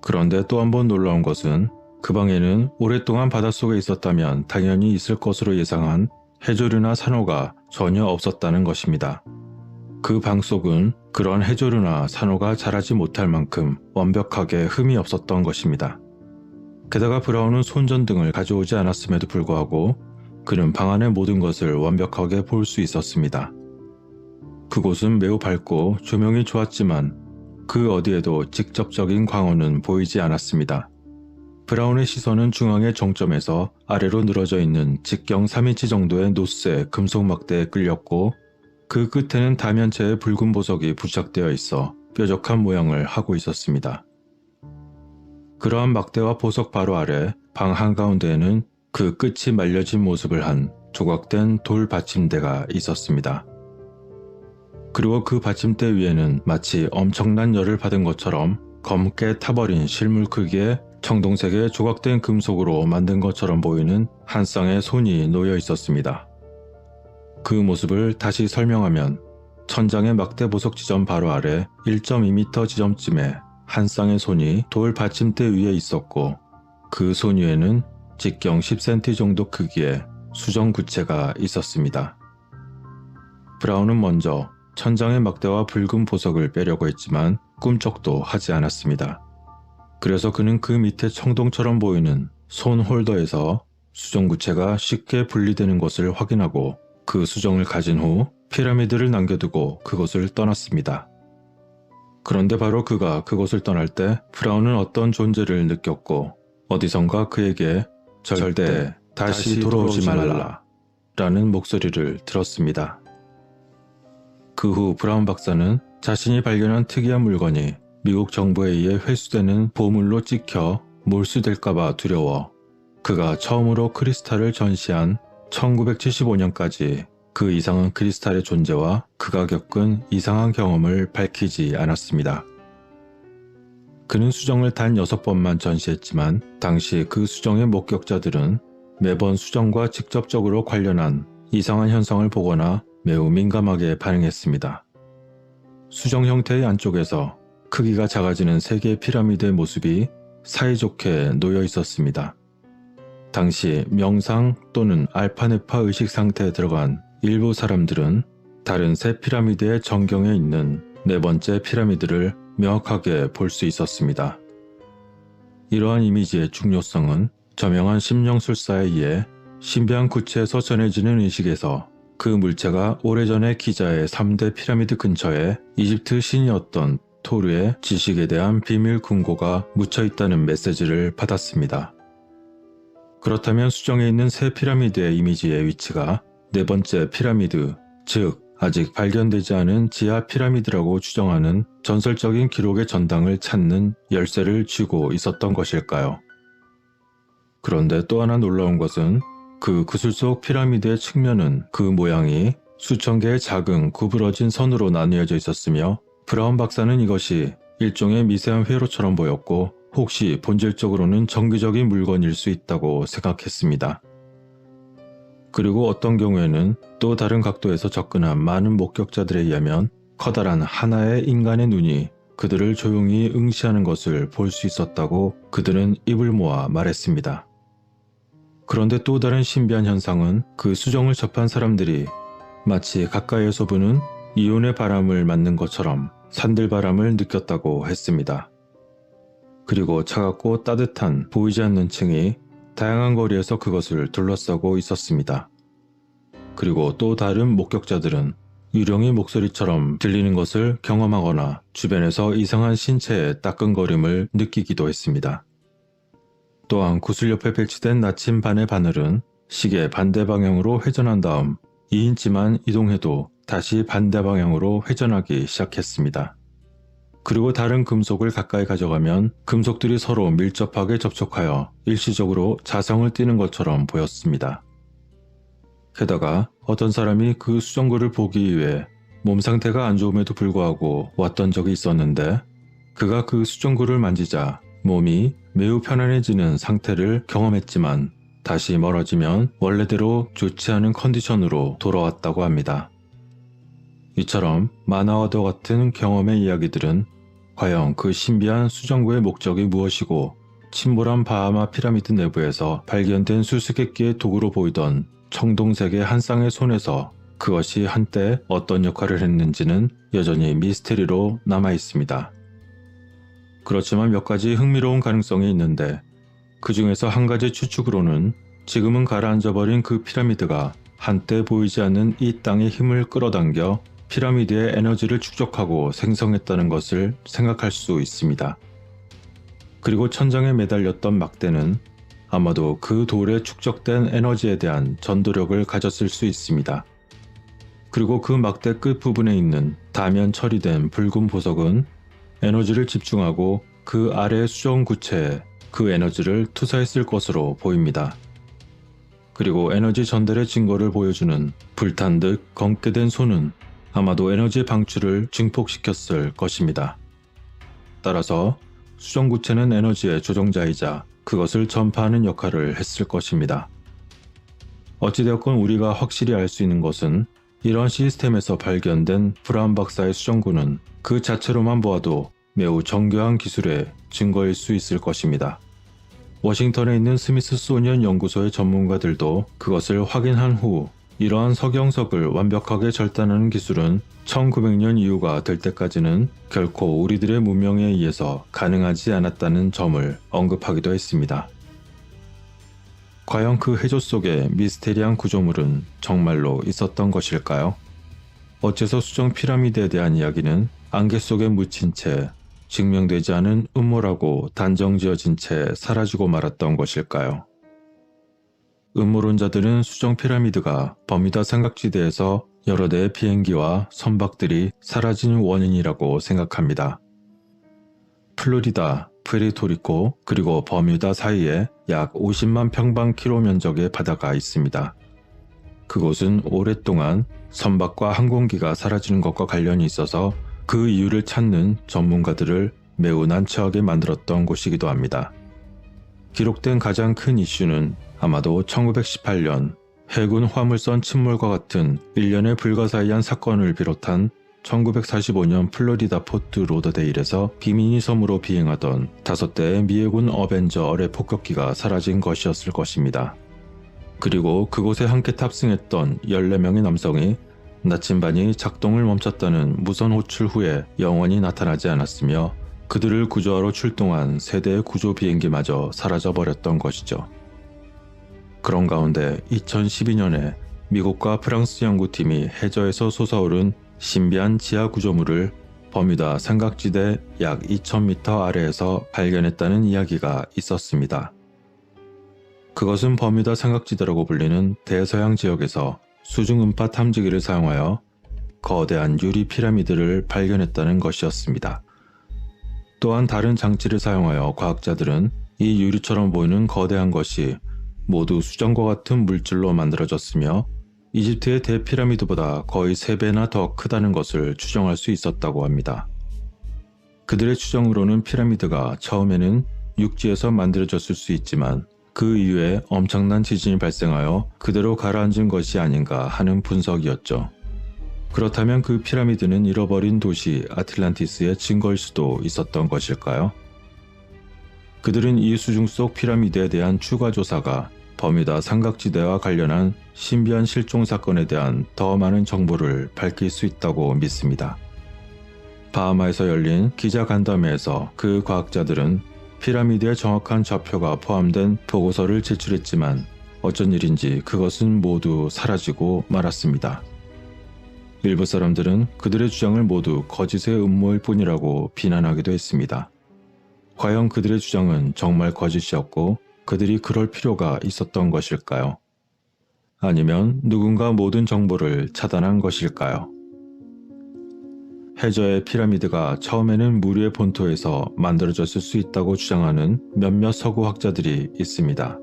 Speaker 1: 그런데 또 한 번 놀라운 것은 그 방에는 오랫동안 바닷속에 있었다면 당연히 있을 것으로 예상한 해조류나 산호가 전혀 없었다는 것입니다. 그 방 속은 그런 해조류나 산호가 자라지 못할 만큼 완벽하게 흠이 없었던 것입니다. 게다가 브라운은 손전등을 가져오지 않았음에도 불구하고 그는 방 안의 모든 것을 완벽하게 볼 수 있었습니다. 그곳은 매우 밝고 조명이 좋았지만 그 어디에도 직접적인 광원은 보이지 않았습니다. 브라운의 시선은 중앙의 정점에서 아래로 늘어져 있는 직경 3인치 정도의 노스의 금속 막대에 끌렸고 그 끝에는 다면체의 붉은 보석이 부착되어 있어 뾰족한 모양을 하고 있었습니다. 그러한 막대와 보석 바로 아래 방 한가운데에는 그 끝이 말려진 모습을 한 조각된 돌 받침대가 있었습니다. 그리고 그 받침대 위에는 마치 엄청난 열을 받은 것처럼 검게 타버린 실물 크기의 청동색의 조각된 금속으로 만든 것처럼 보이는 한 쌍의 손이 놓여 있었습니다. 그 모습을 다시 설명하면 천장의 막대 보석 지점 바로 아래 1.2m 지점쯤에 한 쌍의 손이 돌 받침대 위에 있었고 그 손 위에는 직경 10cm 정도 크기의 수정 구체가 있었습니다. 브라운은 먼저 천장의 막대와 붉은 보석을 빼려고 했지만 꿈쩍도 하지 않았습니다. 그래서 그는 그 밑에 청동처럼 보이는 손 홀더에서 수정 구체가 쉽게 분리되는 것을 확인하고 그 수정을 가진 후 피라미드를 남겨두고 그곳을 떠났습니다. 그런데 바로 그가 그곳을 떠날 때 브라운은 어떤 존재를 느꼈고 어디선가 그에게 절대 다시 돌아오지 말라 라는 목소리를 들었습니다. 그 후 브라운 박사는 자신이 발견한 특이한 물건이 미국 정부에 의해 회수되는 보물로 찍혀 몰수될까봐 두려워 그가 처음으로 크리스탈을 전시한 1975년까지 그 이상한 크리스탈의 존재와 그가 겪은 이상한 경험을 밝히지 않았습니다. 그는 수정을 단 6번만 전시했지만 당시 그 수정의 목격자들은 매번 수정과 직접적으로 관련한 이상한 현상을 보거나 매우 민감하게 반응했습니다. 수정 형태의 안쪽에서 크기가 작아지는 3개의 피라미드의 모습이 사이좋게 놓여 있었습니다. 당시 명상 또는 알파네파 의식 상태에 들어간 일부 사람들은 다른 세 피라미드의 전경에 있는 4번째 피라미드를 명확하게 볼 수 있었습니다. 이러한 이미지의 중요성은 저명한 심령술사에 의해 신비한 구체에서 전해지는 의식에서 그 물체가 오래전에 기자의 3대 피라미드 근처에 이집트 신이었던 토르의 지식에 대한 비밀 금고가 묻혀있다는 메시지를 받았습니다. 그렇다면 수정에 있는 세 피라미드의 이미지의 위치가 4번째 피라미드, 즉 아직 발견되지 않은 지하 피라미드라고 추정하는 전설적인 기록의 전당을 찾는 열쇠를 쥐고 있었던 것일까요? 그런데 또 하나 놀라운 것은 그 구슬 속 피라미드의 측면은 그 모양이 수천 개의 작은 구부러진 선으로 나뉘어져 있었으며 브라운 박사는 이것이 일종의 미세한 회로처럼 보였고 혹시 본질적으로는 정기적인 물건일 수 있다고 생각했습니다. 그리고 어떤 경우에는 또 다른 각도에서 접근한 많은 목격자들에 의하면 커다란 하나의 인간의 눈이 그들을 조용히 응시하는 것을 볼 수 있었다고 그들은 입을 모아 말했습니다. 그런데 또 다른 신비한 현상은 그 수정을 접한 사람들이 마치 가까이에서 부는 이온의 바람을 맞는 것처럼 산들바람을 느꼈다고 했습니다. 그리고 차갑고 따뜻한 보이지 않는 층이 다양한 거리에서 그것을 둘러싸고 있었습니다. 그리고 또 다른 목격자들은 유령의 목소리처럼 들리는 것을 경험하거나 주변에서 이상한 신체의 따끔거림을 느끼기도 했습니다. 또한 구슬 옆에 배치된 나침반의 바늘은 시계 반대 방향으로 회전한 다음 2인치만 이동해도 다시 반대 방향으로 회전하기 시작했습니다. 그리고 다른 금속을 가까이 가져가면 금속들이 서로 밀접하게 접촉하여 일시적으로 자성을 띠는 것처럼 보였습니다. 게다가 어떤 사람이 그 수정구를 보기 위해 몸 상태가 안 좋음에도 불구하고 왔던 적이 있었는데 그가 그 수정구를 만지자 몸이 매우 편안해지는 상태를 경험했지만 다시 멀어지면 원래대로 좋지 않은 컨디션으로 돌아왔다고 합니다. 이처럼 만화와도 같은 경험의 이야기들은 과연 그 신비한 수정구의 목적이 무엇이고 침몰한 바하마 피라미드 내부에서 발견된 수수께끼의 도구로 보이던 청동색의 한 쌍의 손에서 그것이 한때 어떤 역할을 했는지는 여전히 미스테리로 남아 있습니다. 그렇지만 몇 가지 흥미로운 가능성이 있는데 그 중에서 한 가지 추측으로는 지금은 가라앉아버린 그 피라미드가 한때 보이지 않는 이 땅의 힘을 끌어당겨 피라미드의 에너지를 축적하고 생성했다는 것을 생각할 수 있습니다. 그리고 천장에 매달렸던 막대는 아마도 그 돌에 축적된 에너지에 대한 전도력을 가졌을 수 있습니다. 그리고 그 막대 끝 부분에 있는 다면 처리된 붉은 보석은 에너지를 집중하고 그 아래의 수정 구체에 그 에너지를 투사했을 것으로 보입니다. 그리고 에너지 전달의 증거를 보여주는 불탄 듯 검게 된 손은 아마도 에너지 방출을 증폭시켰을 것입니다. 따라서 수정구체는 에너지의 조정자이자 그것을 전파하는 역할을 했을 것입니다. 어찌되었건 우리가 확실히 알 수 있는 것은 이런 시스템에서 발견된 브라운 박사의 수정구는 그 자체로만 보아도 매우 정교한 기술의 증거일 수 있을 것입니다. 워싱턴에 있는 스미스소니언 연구소의 전문가들도 그것을 확인한 후 이러한 석영석을 완벽하게 절단하는 기술은 1900년 이후가 될 때까지는 결코 우리들의 문명에 의해서 가능하지 않았다는 점을 언급하기도 했습니다. 과연 그 해조 속의 미스테리한 구조물은 정말로 있었던 것일까요? 어째서 수정 피라미드에 대한 이야기는 안개 속에 묻힌 채 증명되지 않은 음모라고 단정지어진 채 사라지고 말았던 것일까요? 음모론자들은 수정 피라미드가 버뮤다 삼각지대에서 여러 대의 비행기와 선박들이 사라진 원인이라고 생각합니다. 플로리다, 푸에르토리코 그리고 버뮤다 사이에 약 50만 평방키로 면적의 바다가 있습니다. 그곳은 오랫동안 선박과 항공기가 사라지는 것과 관련이 있어서 그 이유를 찾는 전문가들을 매우 난처하게 만들었던 곳이기도 합니다. 기록된 가장 큰 이슈는 아마도 1918년 해군 화물선 침몰과 같은 일련의 불가사의한 사건을 비롯한 1945년 플로리다 포트 로더데일에서 비미니 섬으로 비행하던 5대의 미해군 어벤저 어뢰 폭격기가 사라진 것이었을 것입니다. 그리고 그곳에 함께 탑승했던 14명의 남성이 나침반이 작동을 멈췄다는 무선 호출 후에 영원히 나타나지 않았으며 그들을 구조하러 출동한 3대의 구조 비행기마저 사라져버렸던 것이죠. 그런 가운데 2012년에 미국과 프랑스 연구팀이 해저에서 솟아오른 신비한 지하 구조물을 버뮤다 삼각지대 약 2000m 아래에서 발견했다는 이야기가 있었습니다. 그것은 버뮤다 삼각지대라고 불리는 대서양 지역에서 수중 음파 탐지기를 사용하여 거대한 유리 피라미드를 발견했다는 것이었습니다. 또한 다른 장치를 사용하여 과학자들은 이 유리처럼 보이는 거대한 것이 모두 수정과 같은 물질로 만들어졌으며 이집트의 대피라미드보다 거의 3배나 더 크다는 것을 추정할 수 있었다고 합니다. 그들의 추정으로는 피라미드가 처음에는 육지에서 만들어졌을 수 있지만 그 이후에 엄청난 지진이 발생하여 그대로 가라앉은 것이 아닌가 하는 분석이었죠. 그렇다면 그 피라미드는 잃어버린 도시 아틀란티스의 증거일 수도 있었던 것일까요? 그들은 이 수중 속 피라미드에 대한 추가 조사가 버뮤다 삼각지대와 관련한 신비한 실종 사건에 대한 더 많은 정보를 밝힐 수 있다고 믿습니다. 바하마에서 열린 기자간담회에서 그 과학자들은 피라미드의 정확한 좌표가 포함된 보고서를 제출했지만 어쩐 일인지 그것은 모두 사라지고 말았습니다. 일부 사람들은 그들의 주장을 모두 거짓의 음모일 뿐이라고 비난하기도 했습니다. 과연 그들의 주장은 정말 거짓이었고 그들이 그럴 필요가 있었던 것일까요? 아니면 누군가 모든 정보를 차단한 것일까요? 해저의 피라미드가 처음에는 물 위의 본토에서 만들어졌을 수 있다고 주장하는 몇몇 서구 학자들이 있습니다.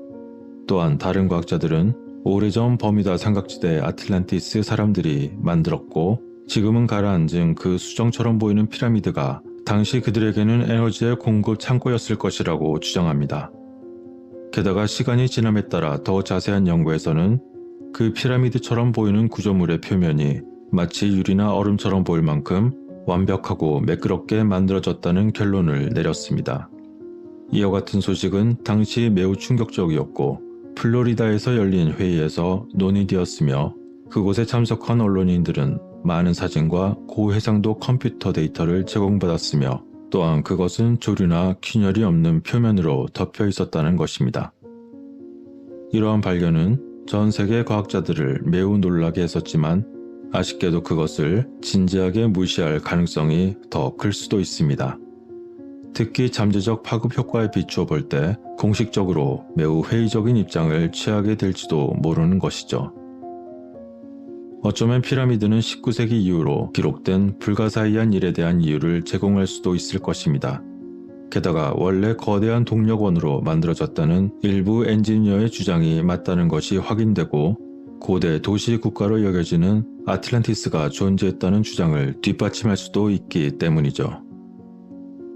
Speaker 1: 또한 다른 과학자들은 오래전 버뮤다 삼각지대 아틀란티스 사람들이 만들었고 지금은 가라앉은 그 수정처럼 보이는 피라미드가 당시 그들에게는 에너지의 공급 창고였을 것이라고 주장합니다. 게다가 시간이 지남에 따라 더 자세한 연구에서는 그 피라미드처럼 보이는 구조물의 표면이 마치 유리나 얼음처럼 보일 만큼 완벽하고 매끄럽게 만들어졌다는 결론을 내렸습니다. 이와 같은 소식은 당시 매우 충격적이었고 플로리다에서 열린 회의에서 논의되었으며 그곳에 참석한 언론인들은 많은 사진과 고해상도 컴퓨터 데이터를 제공받았으며 또한 그것은 조류나 균열이 없는 표면으로 덮여 있었다는 것입니다. 이러한 발견은 전 세계 과학자들을 매우 놀라게 했었지만 아쉽게도 그것을 진지하게 무시할 가능성이 더 클 수도 있습니다. 특히 잠재적 파급 효과에 비추어 볼 때 공식적으로 매우 회의적인 입장을 취하게 될지도 모르는 것이죠. 어쩌면 피라미드는 19세기 이후로 기록된 불가사의한 일에 대한 이유를 제공할 수도 있을 것입니다. 게다가 원래 거대한 동력원으로 만들어졌다는 일부 엔지니어의 주장이 맞다는 것이 확인되고 고대 도시 국가로 여겨지는 아틀란티스가 존재했다는 주장을 뒷받침할 수도 있기 때문이죠.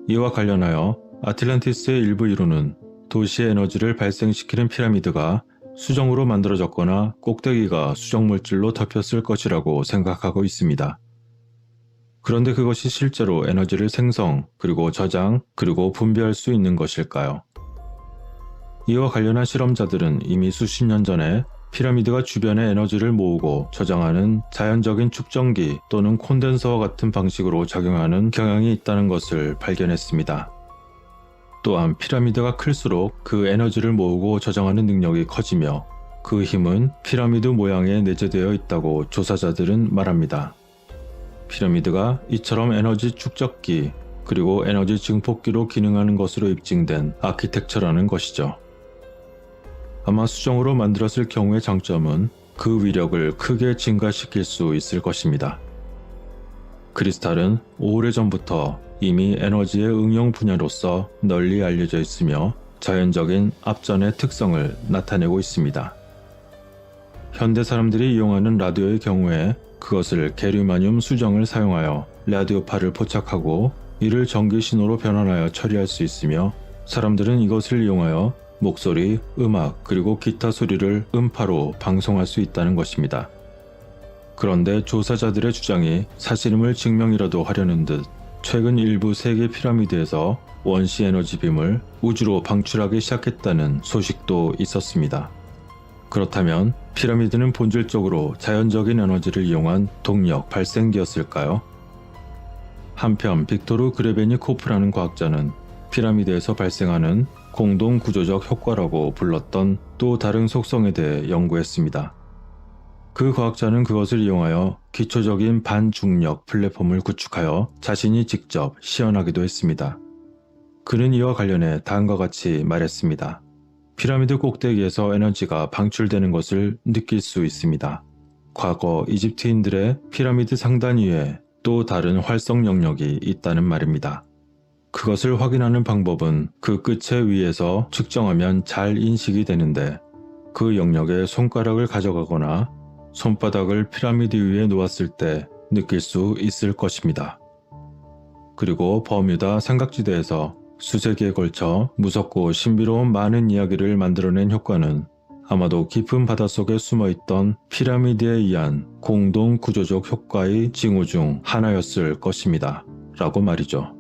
Speaker 1: 이와 관련하여 아틀란티스의 일부 이론은 도시의 에너지를 발생시키는 피라미드가 수정으로 만들어졌거나 꼭대기가 수정물질로 덮였을 것이라고 생각하고 있습니다. 그런데 그것이 실제로 에너지를 생성, 그리고 저장, 그리고 분배할 수 있는 것일까요? 이와 관련한 실험자들은 이미 수십 년 전에 피라미드가 주변의 에너지를 모으고 저장하는 자연적인 축전기 또는 콘덴서와 같은 방식으로 작용하는 경향이 있다는 것을 발견했습니다. 또한 피라미드가 클수록 그 에너지를 모으고 저장하는 능력이 커지며 그 힘은 피라미드 모양에 내재되어 있다고 조사자들은 말합니다. 피라미드가 이처럼 에너지 축적기 그리고 에너지 증폭기로 기능하는 것으로 입증된 아키텍처라는 것이죠. 아마 수정으로 만들었을 경우의 장점은 그 위력을 크게 증가시킬 수 있을 것입니다. 크리스탈은 오래전부터 이미 에너지의 응용 분야로서 널리 알려져 있으며 자연적인 압전의 특성을 나타내고 있습니다. 현대 사람들이 이용하는 라디오의 경우에 그것을 게르마늄 수정을 사용하여 라디오파를 포착하고 이를 전기 신호로 변환하여 처리할 수 있으며 사람들은 이것을 이용하여 목소리, 음악, 그리고 기타 소리를 음파로 방송할 수 있다는 것입니다. 그런데 조사자들의 주장이 사실임을 증명이라도 하려는 듯 최근 일부 세계 피라미드에서 원시 에너지 빔을 우주로 방출하기 시작했다는 소식도 있었습니다. 그렇다면 피라미드는 본질적으로 자연적인 에너지를 이용한 동력 발생기였을까요? 한편 빅토르 그레베니코프라는 과학자는 피라미드에서 발생하는 공동 구조적 효과라고 불렀던 또 다른 속성에 대해 연구했습니다. 그 과학자는 그것을 이용하여 기초적인 반중력 플랫폼을 구축하여 자신이 직접 시연하기도 했습니다. 그는 이와 관련해 다음과 같이 말했습니다. 피라미드 꼭대기에서 에너지가 방출되는 것을 느낄 수 있습니다. 과거 이집트인들의 피라미드 상단 위에 또 다른 활성 영역이 있다는 말입니다. 그것을 확인하는 방법은 그 끝의 위에서 측정하면 잘 인식이 되는데 그 영역에 손가락을 가져가거나 손바닥을 피라미드 위에 놓았을 때 느낄 수 있을 것입니다. 그리고 버뮤다 삼각지대에서 수세기에 걸쳐 무섭고 신비로운 많은 이야기를 만들어낸 효과는 아마도 깊은 바닷속에 숨어있던 피라미드에 의한 공동 구조적 효과의 징후 중 하나였을 것입니다. 라고 말이죠.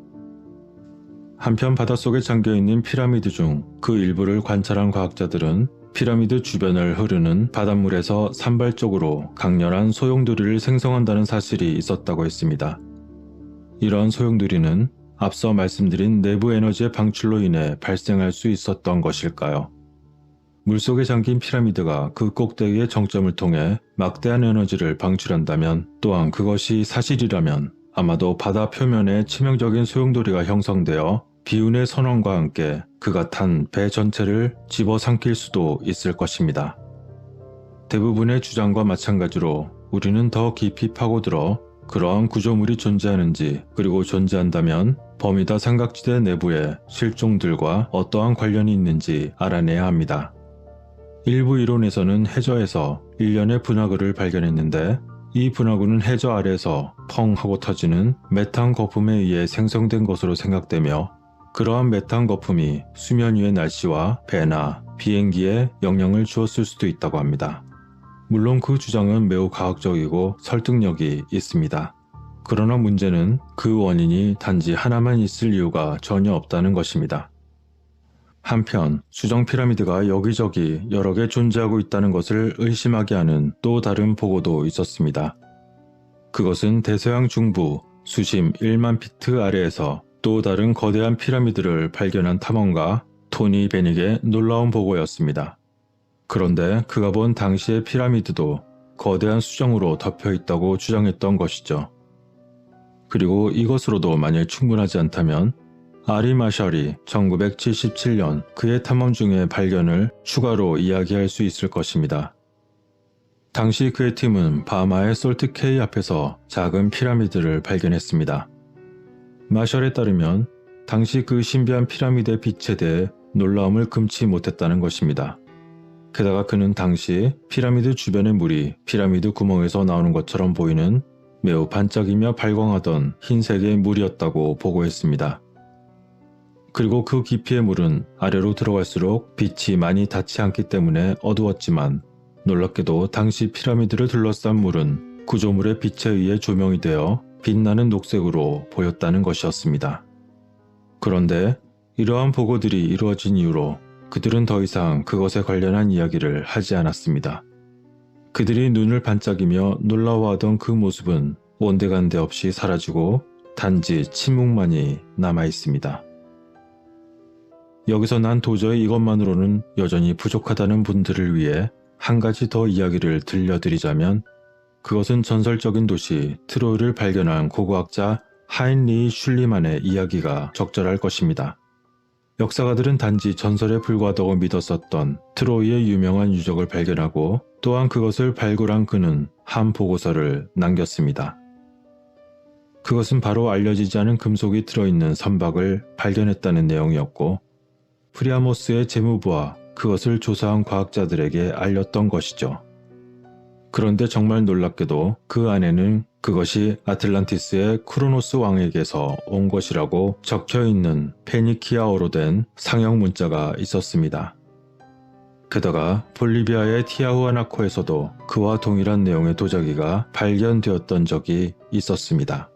Speaker 1: 한편 바닷속에 잠겨있는 피라미드 중 그 일부를 관찰한 과학자들은 피라미드 주변을 흐르는 바닷물에서 산발적으로 강렬한 소용돌이를 생성한다는 사실이 있었다고 했습니다. 이러한 소용돌이는 앞서 말씀드린 내부 에너지의 방출로 인해 발생할 수 있었던 것일까요? 물속에 잠긴 피라미드가 그 꼭대기의 정점을 통해 막대한 에너지를 방출한다면 또한 그것이 사실이라면 아마도 바다 표면에 치명적인 소용돌이가 형성되어 비운의 선원과 함께 그가 탄 배 전체를 집어삼킬 수도 있을 것입니다. 대부분의 주장과 마찬가지로 우리는 더 깊이 파고들어 그러한 구조물이 존재하는지 그리고 존재한다면 버뮤다 삼각지대 내부의 실종들과 어떠한 관련이 있는지 알아내야 합니다. 일부 이론에서는 해저에서 일련의 분화구를 발견했는데 이 분화구는 해저 아래에서 펑 하고 터지는 메탄 거품에 의해 생성된 것으로 생각되며 그러한 메탄 거품이 수면 위의 날씨와 배나 비행기에 영향을 주었을 수도 있다고 합니다. 물론 그 주장은 매우 과학적이고 설득력이 있습니다. 그러나 문제는 그 원인이 단지 하나만 있을 이유가 전혀 없다는 것입니다. 한편 수정 피라미드가 여기저기 여러 개 존재하고 있다는 것을 의심하게 하는 또 다른 보고도 있었습니다. 그것은 대서양 중부 수심 1만 피트 아래에서 또 다른 거대한 피라미드를 발견한 탐험가 토니 베닉의 놀라운 보고였습니다. 그런데 그가 본 당시의 피라미드도 거대한 수정으로 덮여 있다고 주장했던 것이죠. 그리고 이것으로도 만일 충분하지 않다면 아리 마샬이 1977년 그의 탐험 중의 발견을 추가로 이야기할 수 있을 것입니다. 당시 그의 팀은 바마의 솔트케이 앞에서 작은 피라미드를 발견했습니다. 마셜에 따르면 당시 그 신비한 피라미드의 빛에 대해 놀라움을 금치 못했다는 것입니다. 게다가 그는 당시 피라미드 주변의 물이 피라미드 구멍에서 나오는 것처럼 보이는 매우 반짝이며 발광하던 흰색의 물이었다고 보고했습니다. 그리고 그 깊이의 물은 아래로 들어갈수록 빛이 많이 닿지 않기 때문에 어두웠지만 놀랍게도 당시 피라미드를 둘러싼 물은 구조물의 빛에 의해 조명이 되어 빛나는 녹색으로 보였다는 것이었습니다. 그런데 이러한 보고들이 이루어진 이후로 그들은 더 이상 그것에 관련한 이야기를 하지 않았습니다. 그들이 눈을 반짝이며 놀라워하던 그 모습은 온데간데 없이 사라지고 단지 침묵만이 남아있습니다. 여기서 난 도저히 이것만으로는 여전히 부족하다는 분들을 위해 한 가지 더 이야기를 들려드리자면 그것은 전설적인 도시 트로이를 발견한 고고학자 하인리히 슐리만의 이야기가 적절할 것입니다. 역사가들은 단지 전설에 불과하다고 믿었었던 트로이의 유명한 유적을 발견하고 또한 그것을 발굴한 그는 한 보고서를 남겼습니다. 그것은 바로 알려지지 않은 금속이 들어있는 선박을 발견했다는 내용이었고 프리아모스의 재무부와 그것을 조사한 과학자들에게 알렸던 것이죠. 그런데 정말 놀랍게도 그 안에는 그것이 아틀란티스의 크로노스 왕에게서 온 것이라고 적혀있는 페니키아어로 된 상형 문자가 있었습니다. 게다가 볼리비아의 티아후아나코에서도 그와 동일한 내용의 도자기가 발견되었던 적이 있었습니다.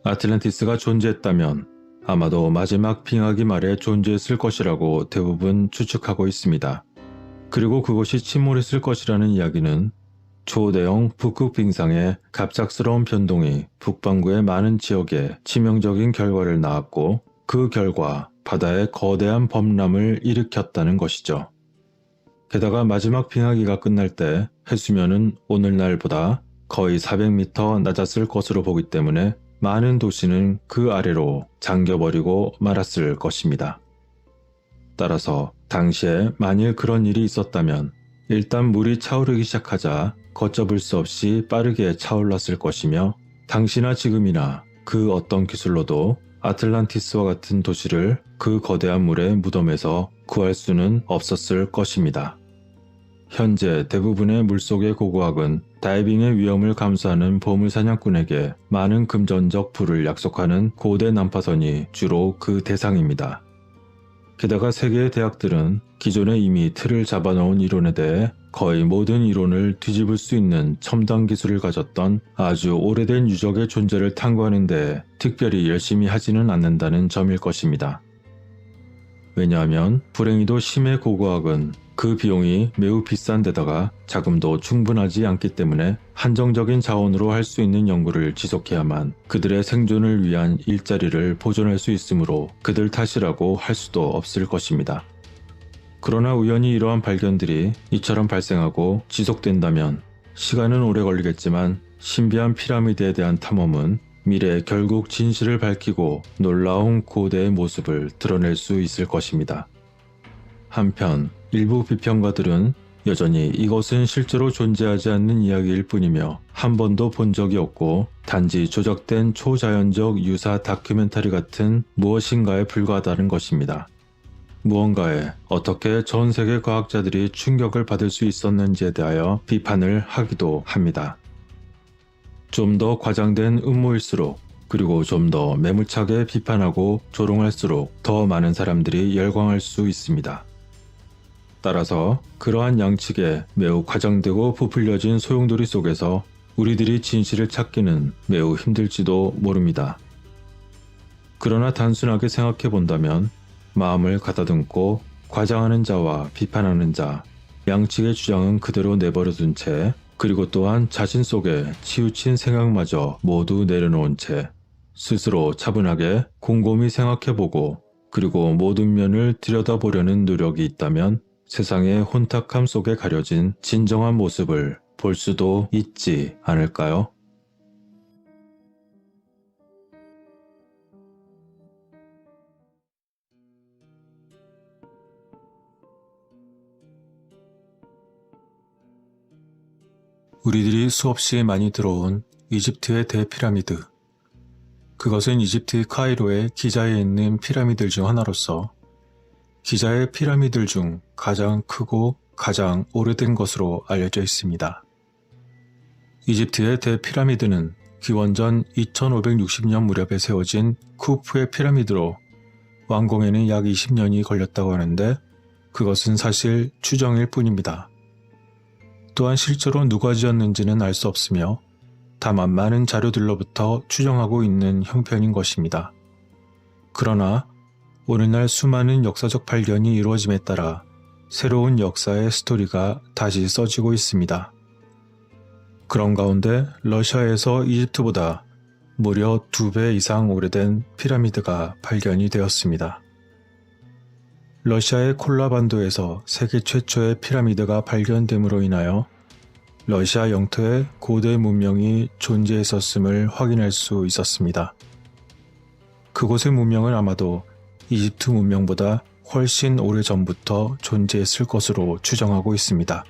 Speaker 1: 아틀란티스가 존재했다면 아마도 마지막 빙하기 말에 존재했을 것이라고 대부분 추측하고 있습니다. 그리고 그것이 침몰했을 것이라는 이야기는 초대형 북극 빙상의 갑작스러운 변동이 북반구의 많은 지역에 치명적인 결과를 낳았고 그 결과 바다에 거대한 범람을 일으켰다는 것이죠. 게다가 마지막 빙하기가 끝날 때 해수면은 오늘날보다 거의 400m 낮았을 것으로 보기 때문에 많은 도시는 그 아래로 잠겨버리고 말았을 것입니다. 따라서 당시에 만일 그런 일이 있었다면 일단 물이 차오르기 시작하자 걷잡을 수 없이 빠르게 차올랐을 것이며 당시나 지금이나 그 어떤 기술로도 아틀란티스와 같은 도시를 그 거대한 물의 무덤에서 구할 수는 없었을 것입니다. 현재 대부분의 물속의 고고학은 다이빙의 위험을 감수하는 보물 사냥꾼에게 많은 금전적 부를 약속하는 고대 난파선이 주로 그 대상입니다. 게다가 세계의 대학들은 기존에 이미 틀을 잡아놓은 이론에 대해 거의 모든 이론을 뒤집을 수 있는 첨단 기술을 가졌던 아주 오래된 유적의 존재를 탐구하는 데 특별히 열심히 하지는 않는다는 점일 것입니다. 왜냐하면 불행히도 심해 고고학은 그 비용이 매우 비싼 데다가 자금도 충분하지 않기 때문에 한정적인 자원으로 할 수 있는 연구를 지속해야만 그들의 생존을 위한 일자리를 보존할 수 있으므로 그들 탓이라고 할 수도 없을 것입니다. 그러나 우연히 이러한 발견들이 이처럼 발생하고 지속된다면 시간은 오래 걸리겠지만 신비한 피라미드에 대한 탐험은 미래에 결국 진실을 밝히고 놀라운 고대의 모습을 드러낼 수 있을 것입니다. 한편 일부 비평가들은 여전히 이것은 실제로 존재하지 않는 이야기일 뿐이며 한 번도 본 적이 없고 단지 조작된 초자연적 유사 다큐멘터리 같은 무엇인가에 불과하다는 것입니다. 무언가에 어떻게 전 세계 과학자들이 충격을 받을 수 있었는지에 대하여 비판을 하기도 합니다. 좀 더 과장된 음모일수록 그리고 좀 더 매몰차게 비판하고 조롱할수록 더 많은 사람들이 열광할 수 있습니다. 따라서 그러한 양측의 매우 과장되고 부풀려진 소용돌이 속에서 우리들이 진실을 찾기는 매우 힘들지도 모릅니다. 그러나 단순하게 생각해 본다면 마음을 가다듬고 과장하는 자와 비판하는 자, 양측의 주장은 그대로 내버려둔 채, 그리고 또한 자신 속에 치우친 생각마저 모두 내려놓은 채 스스로 차분하게 곰곰이 생각해보고 그리고 모든 면을 들여다보려는 노력이 있다면 세상의 혼탁함 속에 가려진 진정한 모습을 볼 수도 있지 않을까요? 우리들이 수없이 많이 들어온 이집트의 대피라미드. 그것은 이집트 카이로의 기자에 있는 피라미드 중 하나로서 기자의 피라미드 중 가장 크고 가장 오래된 것으로 알려져 있습니다. 이집트의 대피라미드는 기원전 2560년 무렵에 세워진 쿠프의 피라미드로 완공에는 약 20년이 걸렸다고 하는데 그것은 사실 추정일 뿐입니다. 또한 실제로 누가 지었는지는 알 수 없으며 다만 많은 자료들로부터 추정하고 있는 형편인 것입니다. 그러나 오늘날 수많은 역사적 발견이 이루어짐에 따라 새로운 역사의 스토리가 다시 써지고 있습니다. 그런 가운데 러시아에서 이집트보다 무려 2배 이상 오래된 피라미드가 발견이 되었습니다. 러시아의 콜라반도에서 세계 최초의 피라미드가 발견됨으로 인하여 러시아 영토에 고대 문명이 존재했었음을 확인할 수 있었습니다. 그곳의 문명은 아마도 이집트 문명보다 훨씬 오래전부터 존재했을 것으로 추정하고 있습니다.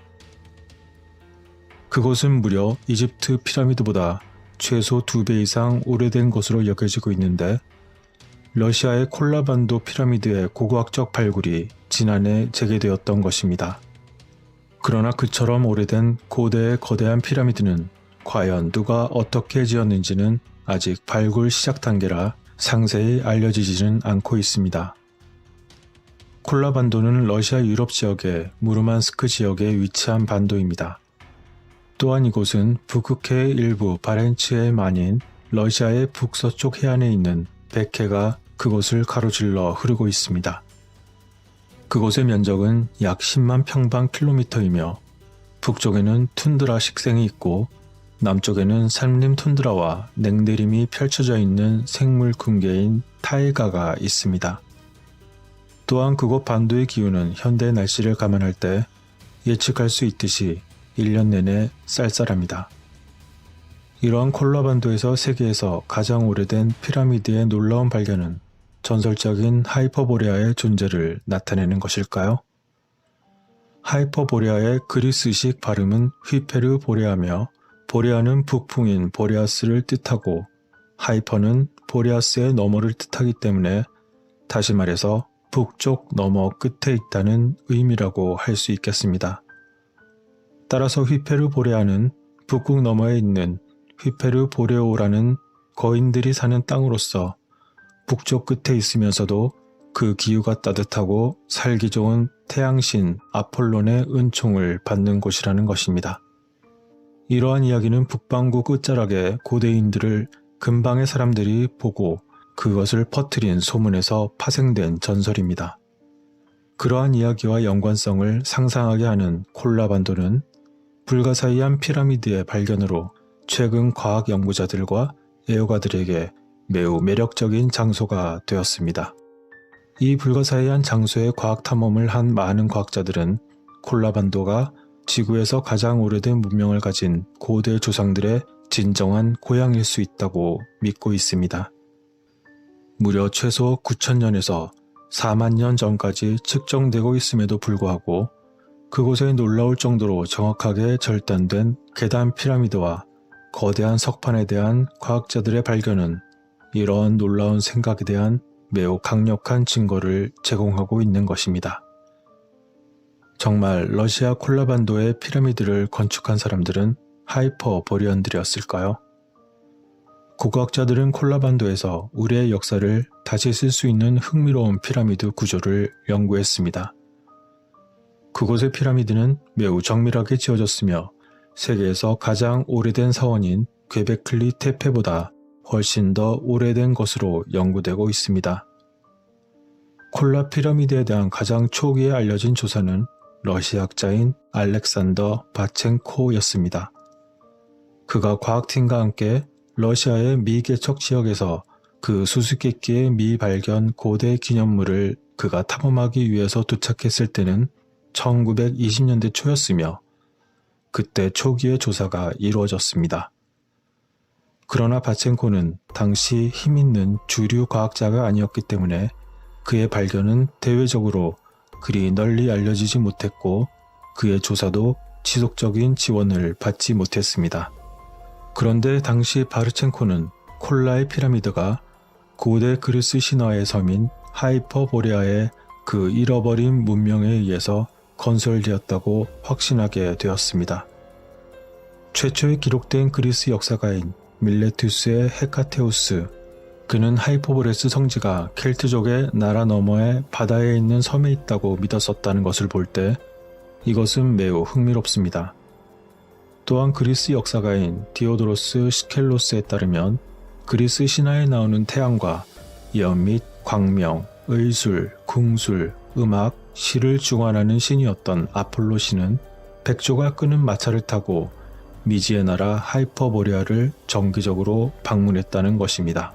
Speaker 1: 그곳은 무려 이집트 피라미드보다 최소 2배 이상 오래된 것으로 여겨지고 있는데 러시아의 콜라반도 피라미드의 고고학적 발굴이 지난해 재개되었던 것입니다. 그러나 그처럼 오래된 고대의 거대한 피라미드는 과연 누가 어떻게 지었는지는 아직 발굴 시작 단계라 상세히 알려지지는 않고 있습니다. 콜라반도는 러시아 유럽 지역의 무르만스크 지역에 위치한 반도입니다. 또한 이곳은 북극해의 일부 바렌츠해 만인 러시아의 북서쪽 해안에 있는 백해가 그곳을 가로질러 흐르고 있습니다. 그곳의 면적은 약 10만 평방킬로미터이며 북쪽에는 툰드라 식생이 있고 남쪽에는 산림 툰드라와 냉대림이 펼쳐져 있는 생물 군계인 타이가가 있습니다. 또한 그곳 반도의 기후는 현대 날씨를 감안할 때 예측할 수 있듯이 1년 내내 쌀쌀합니다. 이러한 콜라반도에서 세계에서 가장 오래된 피라미드의 놀라운 발견은 전설적인 하이퍼보레아의 존재를 나타내는 것일까요? 하이퍼보레아의 그리스식 발음은 휘페르보레아며 보레아는 북풍인 보레아스를 뜻하고 하이퍼는 보레아스의 너머를 뜻하기 때문에 다시 말해서 북쪽 너머 끝에 있다는 의미라고 할 수 있겠습니다. 따라서 휘페르보레아는 북극 너머에 있는 휘페르보레오라는 거인들이 사는 땅으로서 북쪽 끝에 있으면서도 그 기후가 따뜻하고 살기 좋은 태양신 아폴론의 은총을 받는 곳이라는 것입니다. 이러한 이야기는 북반구 끝자락의 고대인들을 근방의 사람들이 보고 그것을 퍼뜨린 소문에서 파생된 전설입니다. 그러한 이야기와 연관성을 상상하게 하는 콜라반도는 불가사의한 피라미드의 발견으로 최근 과학 연구자들과 애호가들에게 매우 매력적인 장소가 되었습니다. 이 불가사의한 장소의 과학 탐험을 한 많은 과학자들은 콜라반도가 지구에서 가장 오래된 문명을 가진 고대 조상들의 진정한 고향일 수 있다고 믿고 있습니다. 무려 최소 9,000년에서 4만 년 전까지 측정되고 있음에도 불구하고 그곳에 놀라울 정도로 정확하게 절단된 계단 피라미드와 거대한 석판에 대한 과학자들의 발견은 이러한 놀라운 생각에 대한 매우 강력한 증거를 제공하고 있는 것입니다. 정말 러시아 콜라반도의 피라미드를 건축한 사람들은 하이퍼보리언들이었을까요? 고고학자들은 콜라반도에서 우리의 역사를 다시 쓸 수 있는 흥미로운 피라미드 구조를 연구했습니다. 그곳의 피라미드는 매우 정밀하게 지어졌으며 세계에서 가장 오래된 사원인 괴베클리 테페보다 훨씬 더 오래된 것으로 연구되고 있습니다. 콜라 피라미드에 대한 가장 초기에 알려진 조사는 러시아학자인 알렉산더 바첸코였습니다. 그가 과학팀과 함께 러시아의 미개척 지역에서 그 수수께끼의 미발견 고대 기념물을 그가 탐험하기 위해서 도착했을 때는 1920년대 초였으며 그때 초기의 조사가 이루어졌습니다. 그러나 바첸코는 당시 힘있는 주류 과학자가 아니었기 때문에 그의 발견은 대외적으로 그리 널리 알려지지 못했고 그의 조사도 지속적인 지원을 받지 못했습니다. 그런데 당시 바르첸코는 콜라의 피라미드가 고대 그리스 신화의 섬인 하이퍼보레아의 그 잃어버린 문명에 의해서 건설되었다고 확신하게 되었습니다. 최초의 기록된 그리스 역사가인 밀레투스의 헤카테우스, 그는 하이퍼보레스 성지가 켈트족의 나라 너머의 바다에 있는 섬에 있다고 믿었었다는 것을 볼 때 이것은 매우 흥미롭습니다. 또한 그리스 역사가인 디오도로스 시켈로스에 따르면 그리스 신화에 나오는 태양과 연 및 광명, 의술, 궁술, 음악, 시를 주관하는 신이었던 아폴로 신은 백조가 끄는 마차를 타고 미지의 나라 하이퍼보레아를 정기적으로 방문했다는 것입니다.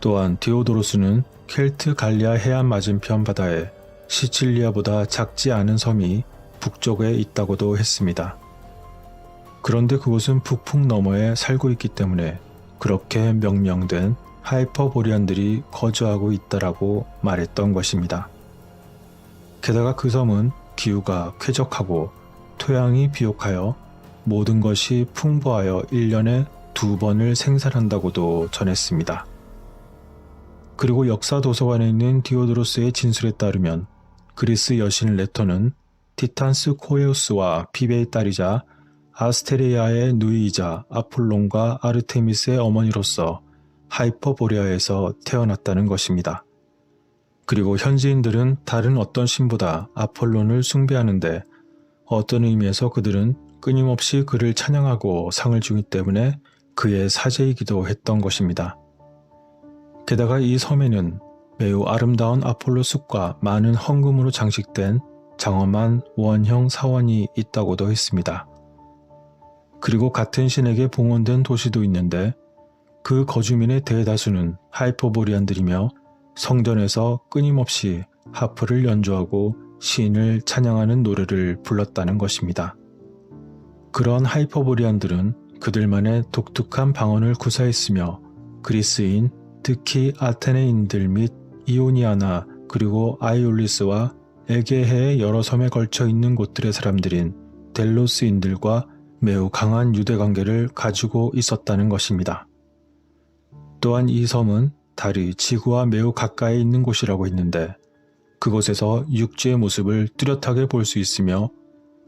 Speaker 1: 또한 디오도로스는 켈트 갈리아 해안 맞은편 바다에 시칠리아보다 작지 않은 섬이 북쪽에 있다고도 했습니다. 그런데 그곳은 북풍 너머에 살고 있기 때문에 그렇게 명명된 하이퍼보리안들이 거주하고 있다라고 말했던 것입니다. 게다가 그 섬은 기후가 쾌적하고 토양이 비옥하여 모든 것이 풍부하여 1년에 2번을 생산한다고도 전했습니다. 그리고 역사 도서관에 있는 디오도로스의 진술에 따르면 그리스 여신 레토는 티탄스 코에우스와 피베의 딸이자 아스테레아의 누이이자 아폴론과 아르테미스의 어머니로서 하이퍼보레아에서 태어났다는 것입니다. 그리고 현지인들은 다른 어떤 신보다 아폴론을 숭배하는데 어떤 의미에서 그들은 끊임없이 그를 찬양하고 상을 주기 때문에 그의 사제이기도 했던 것입니다. 게다가 이 섬에는 매우 아름다운 아폴로 숲과 많은 헌금으로 장식된 장엄한 원형 사원이 있다고도 했습니다. 그리고 같은 신에게 봉헌된 도시도 있는데 그 거주민의 대다수는 하이퍼보리안들이며 성전에서 끊임없이 하프를 연주하고 신을 찬양하는 노래를 불렀다는 것입니다. 그런 하이퍼보리안들은 그들만의 독특한 방언을 구사했으며 그리스인, 특히 아테네인들 및 이오니아나 그리고 아이올리스와 에게해의 여러 섬에 걸쳐 있는 곳들의 사람들인 델로스인들과 매우 강한 유대관계를 가지고 있었다는 것입니다. 또한 이 섬은 달이 지구와 매우 가까이 있는 곳이라고 했는데 그곳에서 육지의 모습을 뚜렷하게 볼 수 있으며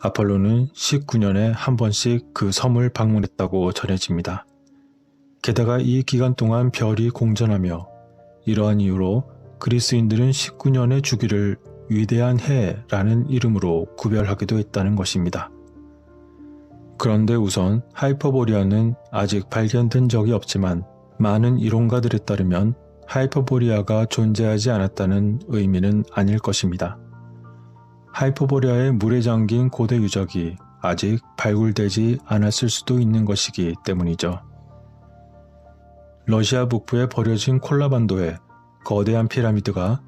Speaker 1: 아폴로는 19년에 한 번씩 그 섬을 방문했다고 전해집니다. 게다가 이 기간 동안 별이 공전하며 이러한 이유로 그리스인들은 19년의 주기를 위대한 해라는 이름으로 구별하기도 했다는 것입니다. 그런데 우선 하이퍼보리아는 아직 발견된 적이 없지만 많은 이론가들에 따르면 하이퍼보리아가 존재하지 않았다는 의미는 아닐 것입니다. 하이퍼보리아의 물에 잠긴 고대 유적이 아직 발굴되지 않았을 수도 있는 것이기 때문이죠. 러시아 북부에 버려진 콜라반도의 거대한 피라미드가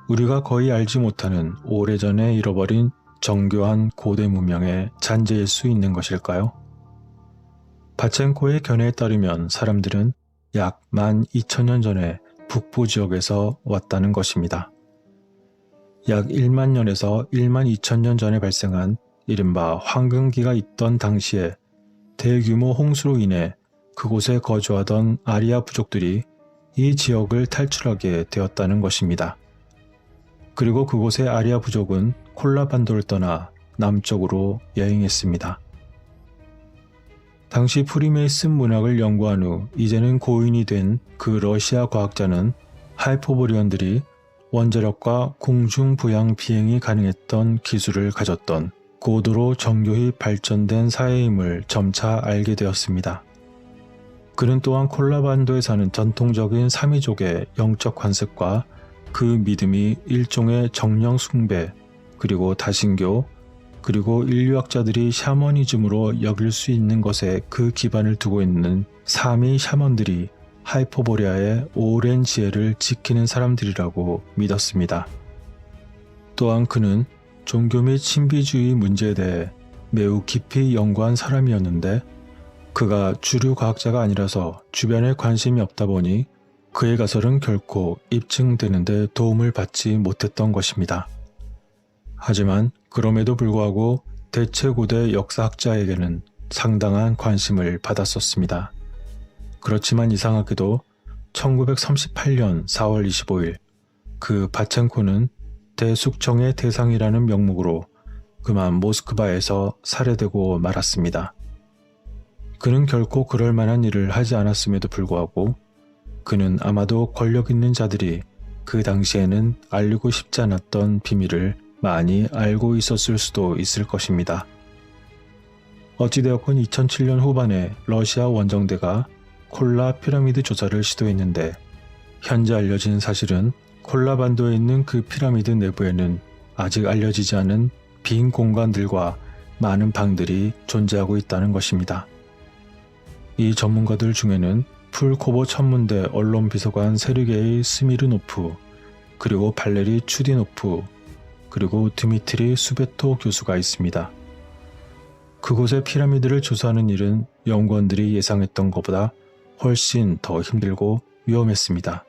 Speaker 1: 우리가 거의 알지 못하는 오래전에 잃어버린 정교한 고대 문명의 잔재일 수 있는 것일까요? 바첸코의 견해에 따르면 사람들은 약 12,000년 전에 북부 지역에서 왔다는 것입니다. 약 1만 년에서 1만 2천 년 전에 발생한 이른바 황금기가 있던 당시에 대규모 홍수로 인해 그곳에 거주하던 아리아 부족들이 이 지역을 탈출하게 되었다는 것입니다. 그리고 그곳의 아리아 부족은 콜라반도를 떠나 남쪽으로 여행했습니다. 당시 프리메이슨 문학을 연구한 후 이제는 고인이 된 그 러시아 과학자는 하이퍼보리언들이 원자력과 공중 부양 비행이 가능했던 기술을 가졌던 고도로 정교히 발전된 사회임을 점차 알게 되었습니다. 그는 또한 콜라반도에 사는 전통적인 사미족의 영적 관습과 그 믿음이 일종의 정령 숭배, 그리고 다신교, 그리고 인류학자들이 샤머니즘으로 여길 수 있는 것에 그 기반을 두고 있는 사미 샤먼들이 하이퍼보레아의 오랜 지혜를 지키는 사람들이라고 믿었습니다. 또한 그는 종교 및 신비주의 문제에 대해 매우 깊이 연구한 사람이었는데 그가 주류 과학자가 아니라서 주변에 관심이 없다 보니 그의 가설은 결코 입증되는 데 도움을 받지 못했던 것입니다. 하지만 그럼에도 불구하고 대체고대 역사학자에게는 상당한 관심을 받았었습니다. 그렇지만 이상하게도 1938년 4월 25일 그 바첸코는 대숙청의 대상이라는 명목으로 그만 모스크바에서 살해되고 말았습니다. 그는 결코 그럴 만한 일을 하지 않았음에도 불구하고 그는 아마도 권력 있는 자들이 그 당시에는 알리고 싶지 않았던 비밀을 많이 알고 있었을 수도 있을 것입니다. 어찌되었건 2007년 후반에 러시아 원정대가 콜라 피라미드 조사를 시도했는데 현재 알려진 사실은 콜라 반도에 있는 그 피라미드 내부에는 아직 알려지지 않은 빈 공간들과 많은 방들이 존재하고 있다는 것입니다. 이 전문가들 중에는 풀코보 천문대 언론비서관 세르게이 스미르노프, 그리고 발레리 추디노프, 그리고 드미트리 수베토 교수가 있습니다. 그곳의 피라미드를 조사하는 일은 연구원들이 예상했던 것보다 훨씬 더 힘들고 위험했습니다.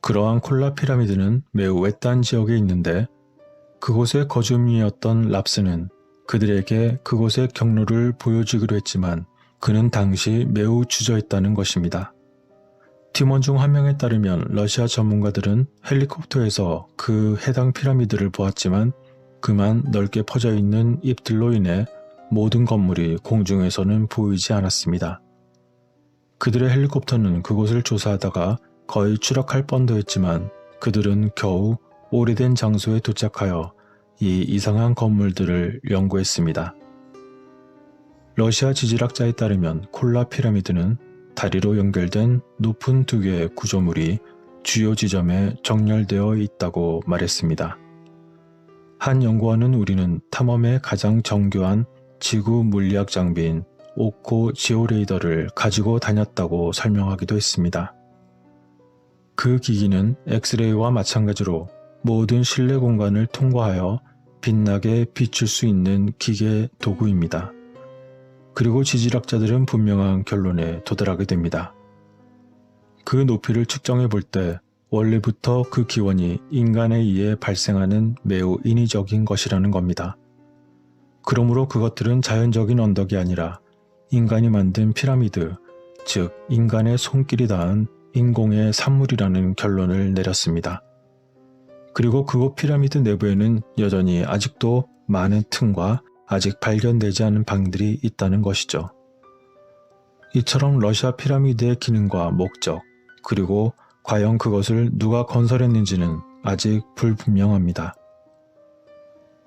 Speaker 1: 그러한 콜라 피라미드는 매우 외딴 지역에 있는데 그곳의 거주민이었던 랍스는 그들에게 그곳의 경로를 보여주기로 했지만 그는 당시 매우 주저했다는 것입니다. 팀원 중 한 명에 따르면 러시아 전문가들은 헬리콥터에서 그 해당 피라미드를 보았지만 그만 넓게 퍼져 있는 잎들로 인해 모든 건물이 공중에서는 보이지 않았습니다. 그들의 헬리콥터는 그곳을 조사하다가 거의 추락할 뻔도 했지만 그들은 겨우 오래된 장소에 도착하여 이 이상한 건물들을 연구했습니다. 러시아 지질학자에 따르면 콜라 피라미드는 다리로 연결된 높은 두 개의 구조물이 주요 지점에 정렬되어 있다고 말했습니다. 한 연구원은 우리는 탐험의 가장 정교한 지구 물리학 장비인 오코 지오레이더를 가지고 다녔다고 설명하기도 했습니다. 그 기기는 엑스레이와 마찬가지로 모든 실내 공간을 통과하여 빛나게 비출 수 있는 기계 도구입니다. 그리고 지질학자들은 분명한 결론에 도달하게 됩니다. 그 높이를 측정해 볼 때 원래부터 그 기원이 인간에 의해 발생하는 매우 인위적인 것이라는 겁니다. 그러므로 그것들은 자연적인 언덕이 아니라 인간이 만든 피라미드, 즉 인간의 손길이 닿은 인공의 산물이라는 결론을 내렸습니다. 그리고 그곳 피라미드 내부에는 여전히 아직도 많은 틈과 아직 발견되지 않은 방들이 있다는 것이죠. 이처럼 러시아 피라미드의 기능과 목적, 그리고 과연 그것을 누가 건설했는지는 아직 불분명합니다.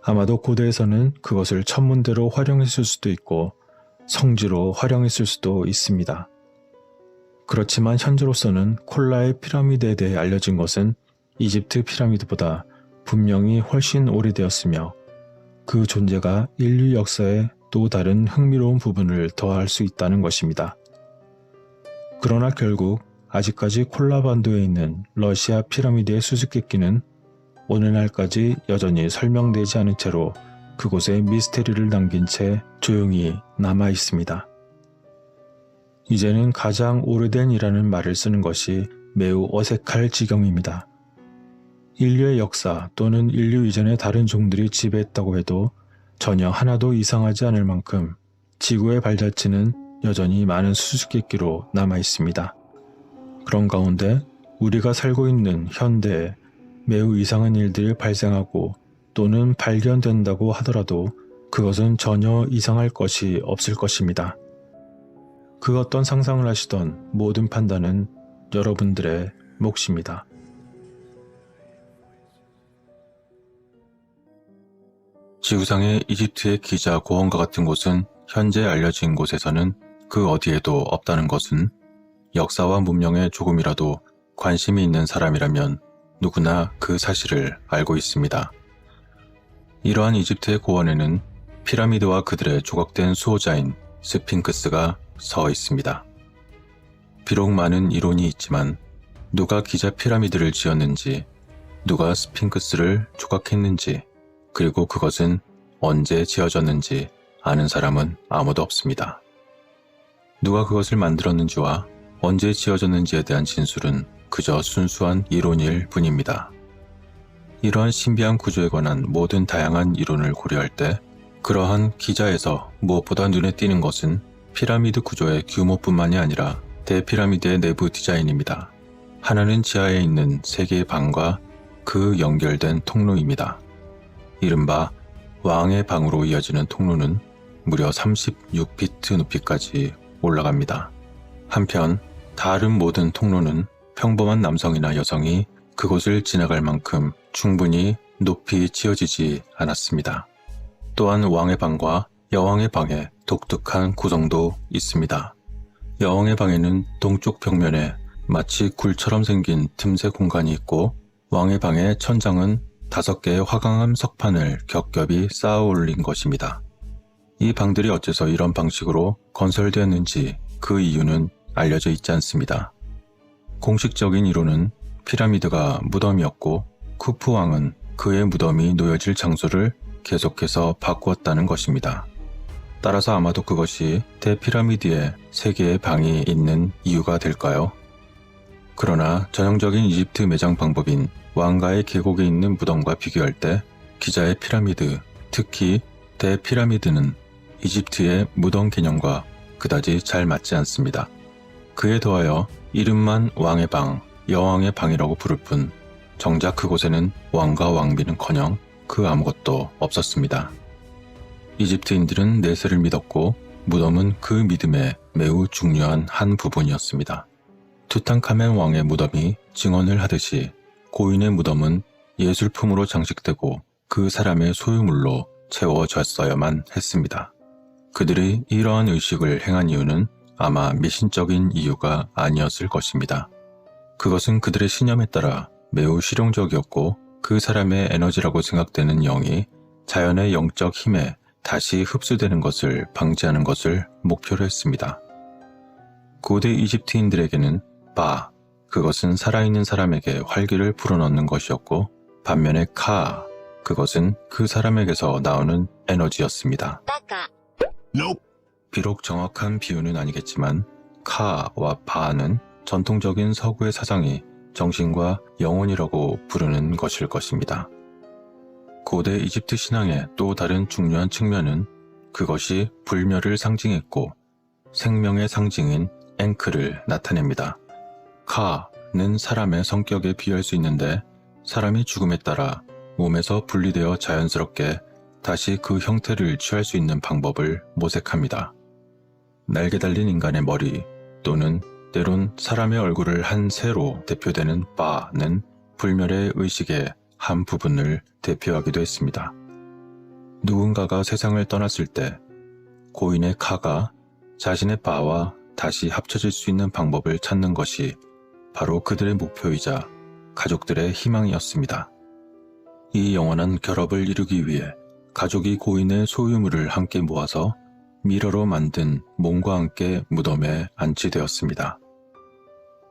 Speaker 1: 아마도 고대에서는 그것을 천문대로 활용했을 수도 있고 성지로 활용했을 수도 있습니다. 그렇지만 현재로서는 콜라의 피라미드에 대해 알려진 것은 이집트 피라미드보다 분명히 훨씬 오래되었으며 그 존재가 인류 역사에 또 다른 흥미로운 부분을 더할 수 있다는 것입니다. 그러나 결국 아직까지 콜라 반도에 있는 러시아 피라미드의 수수께끼는 오늘날까지 여전히 설명되지 않은 채로 그곳에 미스테리를 남긴 채 조용히 남아 있습니다. 이제는 가장 오래된이라는 말을 쓰는 것이 매우 어색할 지경입니다. 인류의 역사 또는 인류 이전의 다른 종들이 지배했다고 해도 전혀 하나도 이상하지 않을 만큼 지구의 발자취는 여전히 많은 수수께끼로 남아 있습니다. 그런 가운데 우리가 살고 있는 현대에 매우 이상한 일들이 발생하고 또는 발견된다고 하더라도 그것은 전혀 이상할 것이 없을 것입니다. 그 어떤 상상을 하시던 모든 판단은 여러분들의 몫입니다. 지구상의 이집트의 기자 고원과 같은 곳은 현재 알려진 곳에서는 그 어디에도 없다는 것은 역사와 문명에 조금이라도 관심이 있는 사람이라면 누구나 그 사실을 알고 있습니다. 이러한 이집트의 고원에는 피라미드와 그들의 조각된 수호자인 스핑크스가 서 있습니다. 비록 많은 이론이 있지만 누가 기자 피라미드를 지었는지, 누가 스핑크스를 조각했는지, 그리고 그것은 언제 지어졌는지 아는 사람은 아무도 없습니다. 누가 그것을 만들었는지와 언제 지어졌는지에 대한 진술은 그저 순수한 이론일 뿐입니다. 이러한 신비한 구조에 관한 모든 다양한 이론을 고려할 때 그러한 기자에서 무엇보다 눈에 띄는 것은 피라미드 구조의 규모뿐만이 아니라 대피라미드의 내부 디자인입니다. 하나는 지하에 있는 3개의 방과 그 연결된 통로입니다. 이른바 왕의 방으로 이어지는 통로는 무려 36피트 높이까지 올라갑니다. 한편 다른 모든 통로는 평범한 남성이나 여성이 그곳을 지나갈 만큼 충분히 높이 지어지지 않았습니다. 또한 왕의 방과 여왕의 방에 독특한 구성도 있습니다. 여왕의 방에는 동쪽 벽면에 마치 굴처럼 생긴 틈새 공간이 있고, 왕의 방의 천장은 5개의 화강암 석판을 겹겹이 쌓아 올린 것입니다. 이 방들이 어째서 이런 방식으로 건설되었는지 그 이유는 알려져 있지 않습니다. 공식적인 이론은 피라미드가 무덤이었고 쿠프 왕은 그의 무덤이 놓여질 장소를 계속해서 바꾸었다는 것입니다. 따라서 아마도 그것이 대피라미드에 3개의 방이 있는 이유가 될까요? 그러나 전형적인 이집트 매장 방법인 왕가의 계곡에 있는 무덤과 비교할 때 기자의 피라미드, 특히 대피라미드는 이집트의 무덤 개념과 그다지 잘 맞지 않습니다. 그에 더하여 이름만 왕의 방, 여왕의 방이라고 부를 뿐 정작 그곳에는 왕과 왕비는커녕 그 아무것도 없었습니다. 이집트인들은 내세를 믿었고 무덤은 그 믿음의 매우 중요한 한 부분이었습니다. 투탕카멘 왕의 무덤이 증언을 하듯이 고인의 무덤은 예술품으로 장식되고 그 사람의 소유물로 채워졌어야만 했습니다. 그들이 이러한 의식을 행한 이유는 아마 미신적인 이유가 아니었을 것입니다. 그것은 그들의 신념에 따라 매우 실용적이었고 그 사람의 에너지라고 생각되는 영이 자연의 영적 힘에 다시 흡수되는 것을 방지하는 것을 목표로 했습니다. 고대 이집트인들에게는 바, 그것은 살아있는 사람에게 활기를 불어넣는 것이었고, 반면에 카, 그것은 그 사람에게서 나오는 에너지였습니다. 비록 정확한 비유는 아니겠지만 카와 바는 전통적인 서구의 사상이 정신과 영혼이라고 부르는 것일 것입니다. 고대 이집트 신앙의 또 다른 중요한 측면은 그것이 불멸을 상징했고 생명의 상징인 앵크를 나타냅니다. 카는 사람의 성격에 비유할 수 있는데 사람이 죽음에 따라 몸에서 분리되어 자연스럽게 다시 그 형태를 취할 수 있는 방법을 모색합니다. 날개 달린 인간의 머리 또는 때론 사람의 얼굴을 한 새로 대표되는 바는 불멸의 의식의 한 부분을 대표하기도 했습니다. 누군가가 세상을 떠났을 때 고인의 카가 자신의 바와 다시 합쳐질 수 있는 방법을 찾는 것이 바로 그들의 목표이자 가족들의 희망이었습니다. 이 영원한 결합을 이루기 위해 가족이 고인의 소유물을 함께 모아서 미러로 만든 몸과 함께 무덤에 안치되었습니다.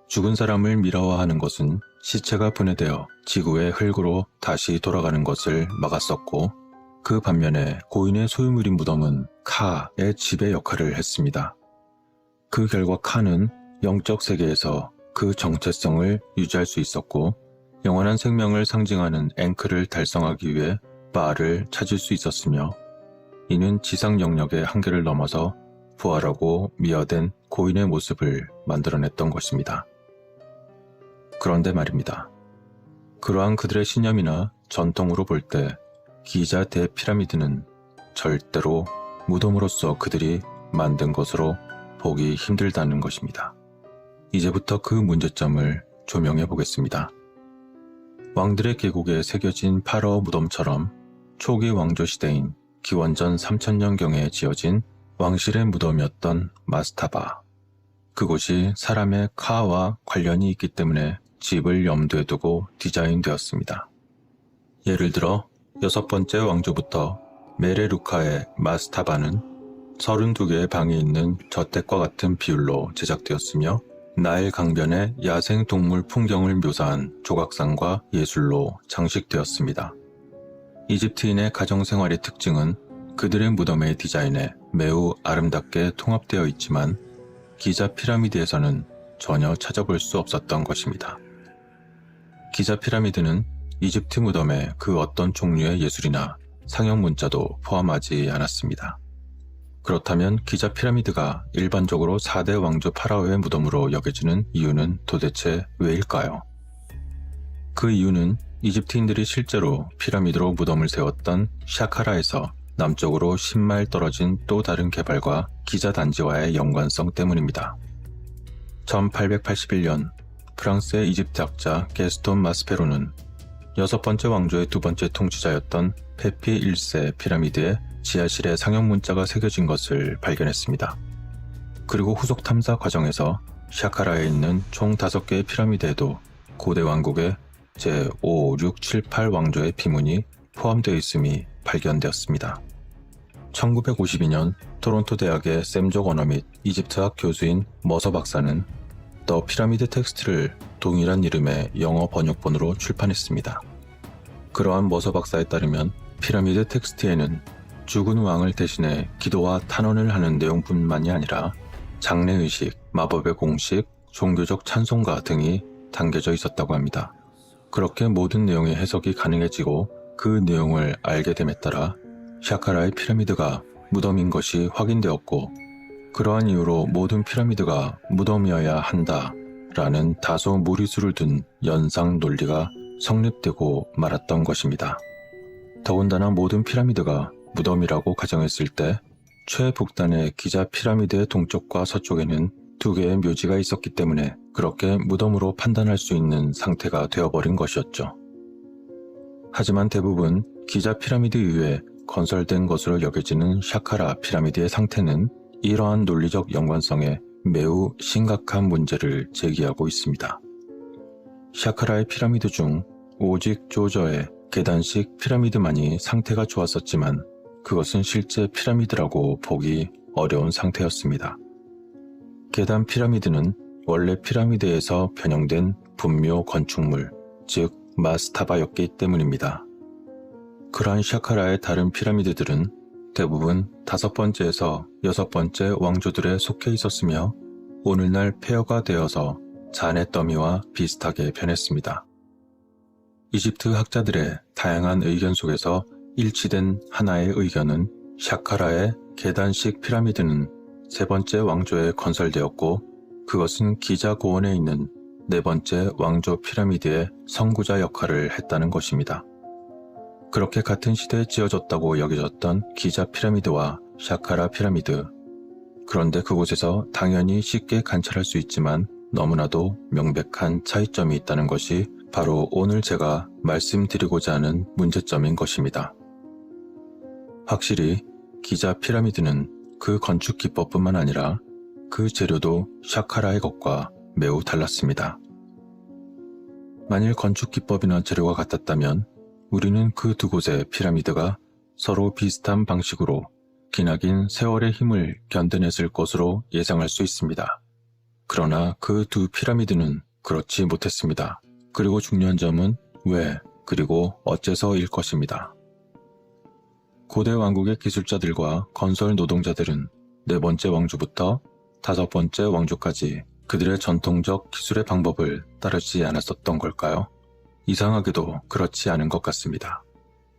Speaker 1: 죽은 사람을 미러화하는 것은 시체가 분해되어 지구의 흙으로 다시 돌아가는 것을 막았었고, 그 반면에 고인의 소유물인 무덤은 카의 지배 역할을 했습니다. 그 결과 카는 영적 세계에서 그 정체성을 유지할 수 있었고, 영원한 생명을 상징하는 앵크를 달성하기 위해 바를 찾을 수 있었으며, 이는 지상 영역의 한계를 넘어서 부활하고 미화된 고인의 모습을 만들어냈던 것입니다. 그런데 말입니다. 그러한 그들의 신념이나 전통으로 볼 때 기자 대피라미드는 절대로 무덤으로서 그들이 만든 것으로 보기 힘들다는 것입니다. 이제부터 그 문제점을 조명해 보겠습니다. 왕들의 계곡에 새겨진 파라오 무덤처럼 초기 왕조 시대인 기원전 3000년경에 지어진 왕실의 무덤이었던 마스타바. 그곳이 사람의 카와 관련이 있기 때문에 집을 염두에 두고 디자인되었습니다. 예를 들어 6번째 왕조부터 메레루카의 마스타바는 32개의 방이 있는 저택과 같은 비율로 제작되었으며 나일 강변의 야생 동물 풍경을 묘사한 조각상과 예술로 장식되었습니다. 이집트인의 가정생활의 특징은 그들의 무덤의 디자인에 매우 아름답게 통합되어 있지만 기자 피라미드에서는 전혀 찾아볼 수 없었던 것입니다. 기자 피라미드는 이집트 무덤에 그 어떤 종류의 예술이나 상형 문자도 포함하지 않았습니다. 그렇다면 기자 피라미드가 일반적으로 4대 왕조 파라오의 무덤으로 여겨지는 이유는 도대체 왜일까요? 그 이유는 이집트인들이 실제로 피라미드로 무덤을 세웠던 샤카라에서 남쪽으로 10마일 떨어진 또 다른 개발과 기자 단지와의 연관성 때문입니다. 1881년 프랑스의 이집트 학자 게스톤 마스페로는 6번째 왕조의 두 번째 통치자였던 페피 1세 피라미드에 지하실에 상형 문자가 새겨진 것을 발견했습니다. 그리고 후속 탐사 과정에서 샤카라에 있는 총 5개의 피라미드에도 고대 왕국의 제5, 6, 7, 8 왕조의 비문이 포함되어 있음이 발견되었습니다. 1952년 토론토 대학의 샘족 언어 및 이집트학 교수인 머서 박사는 더 피라미드 텍스트를 동일한 이름의 영어 번역본으로 출판했습니다. 그러한 머서 박사에 따르면 피라미드 텍스트에는 죽은 왕을 대신해 기도와 탄원을 하는 내용뿐만이 아니라 장래의식, 마법의 공식, 종교적 찬송가 등이 담겨져 있었다고 합니다. 그렇게 모든 내용의 해석이 가능해지고 그 내용을 알게 됨에 따라 샤카라의 피라미드가 무덤인 것이 확인되었고 그러한 이유로 모든 피라미드가 무덤이어야 한다라는 다소 무리수를 둔 연상 논리가 성립되고 말았던 것입니다. 더군다나 모든 피라미드가 무덤이라고 가정했을 때 최북단의 기자 피라미드의 동쪽과 서쪽에는 2개의 묘지가 있었기 때문에 그렇게 무덤으로 판단할 수 있는 상태가 되어버린 것이었죠. 하지만 대부분 기자 피라미드 이후에 건설된 것으로 여겨지는 샤카라 피라미드의 상태는 이러한 논리적 연관성에 매우 심각한 문제를 제기하고 있습니다. 샤카라의 피라미드 중 오직 조저의 계단식 피라미드만이 상태가 좋았었지만 그것은 실제 피라미드라고 보기 어려운 상태였습니다. 계단 피라미드는 원래 피라미드에서 변형된 분묘 건축물, 즉 마스타바였기 때문입니다. 그러한 샤카라의 다른 피라미드들은 대부분 5번째에서 6번째 왕조들에 속해 있었으며 오늘날 폐허가 되어서 잔해 더미와 비슷하게 변했습니다. 이집트 학자들의 다양한 의견 속에서 일치된 하나의 의견은 샤카라의 계단식 피라미드는 3번째 왕조에 건설되었고 그것은 기자 고원에 있는 4번째 왕조 피라미드의 선구자 역할을 했다는 것입니다. 그렇게 같은 시대에 지어졌다고 여겨졌던 기자 피라미드와 샤카라 피라미드. 그런데 그곳에서 당연히 쉽게 관찰할 수 있지만 너무나도 명백한 차이점이 있다는 것이 바로 오늘 제가 말씀드리고자 하는 문제점인 것입니다. 확실히 기자 피라미드는 그 건축 기법뿐만 아니라 그 재료도 샤카라의 것과 매우 달랐습니다. 만일 건축 기법이나 재료가 같았다면 우리는 그 두 곳의 피라미드가 서로 비슷한 방식으로 기나긴 세월의 힘을 견뎌냈을 것으로 예상할 수 있습니다. 그러나 그 두 피라미드는 그렇지 못했습니다. 그리고 중요한 점은 왜, 그리고 어째서일 것입니다. 고대 왕국의 기술자들과 건설 노동자들은 4번째 왕조부터 5번째 왕조까지 그들의 전통적 기술의 방법을 따르지 않았었던 걸까요? 이상하게도 그렇지 않은 것 같습니다.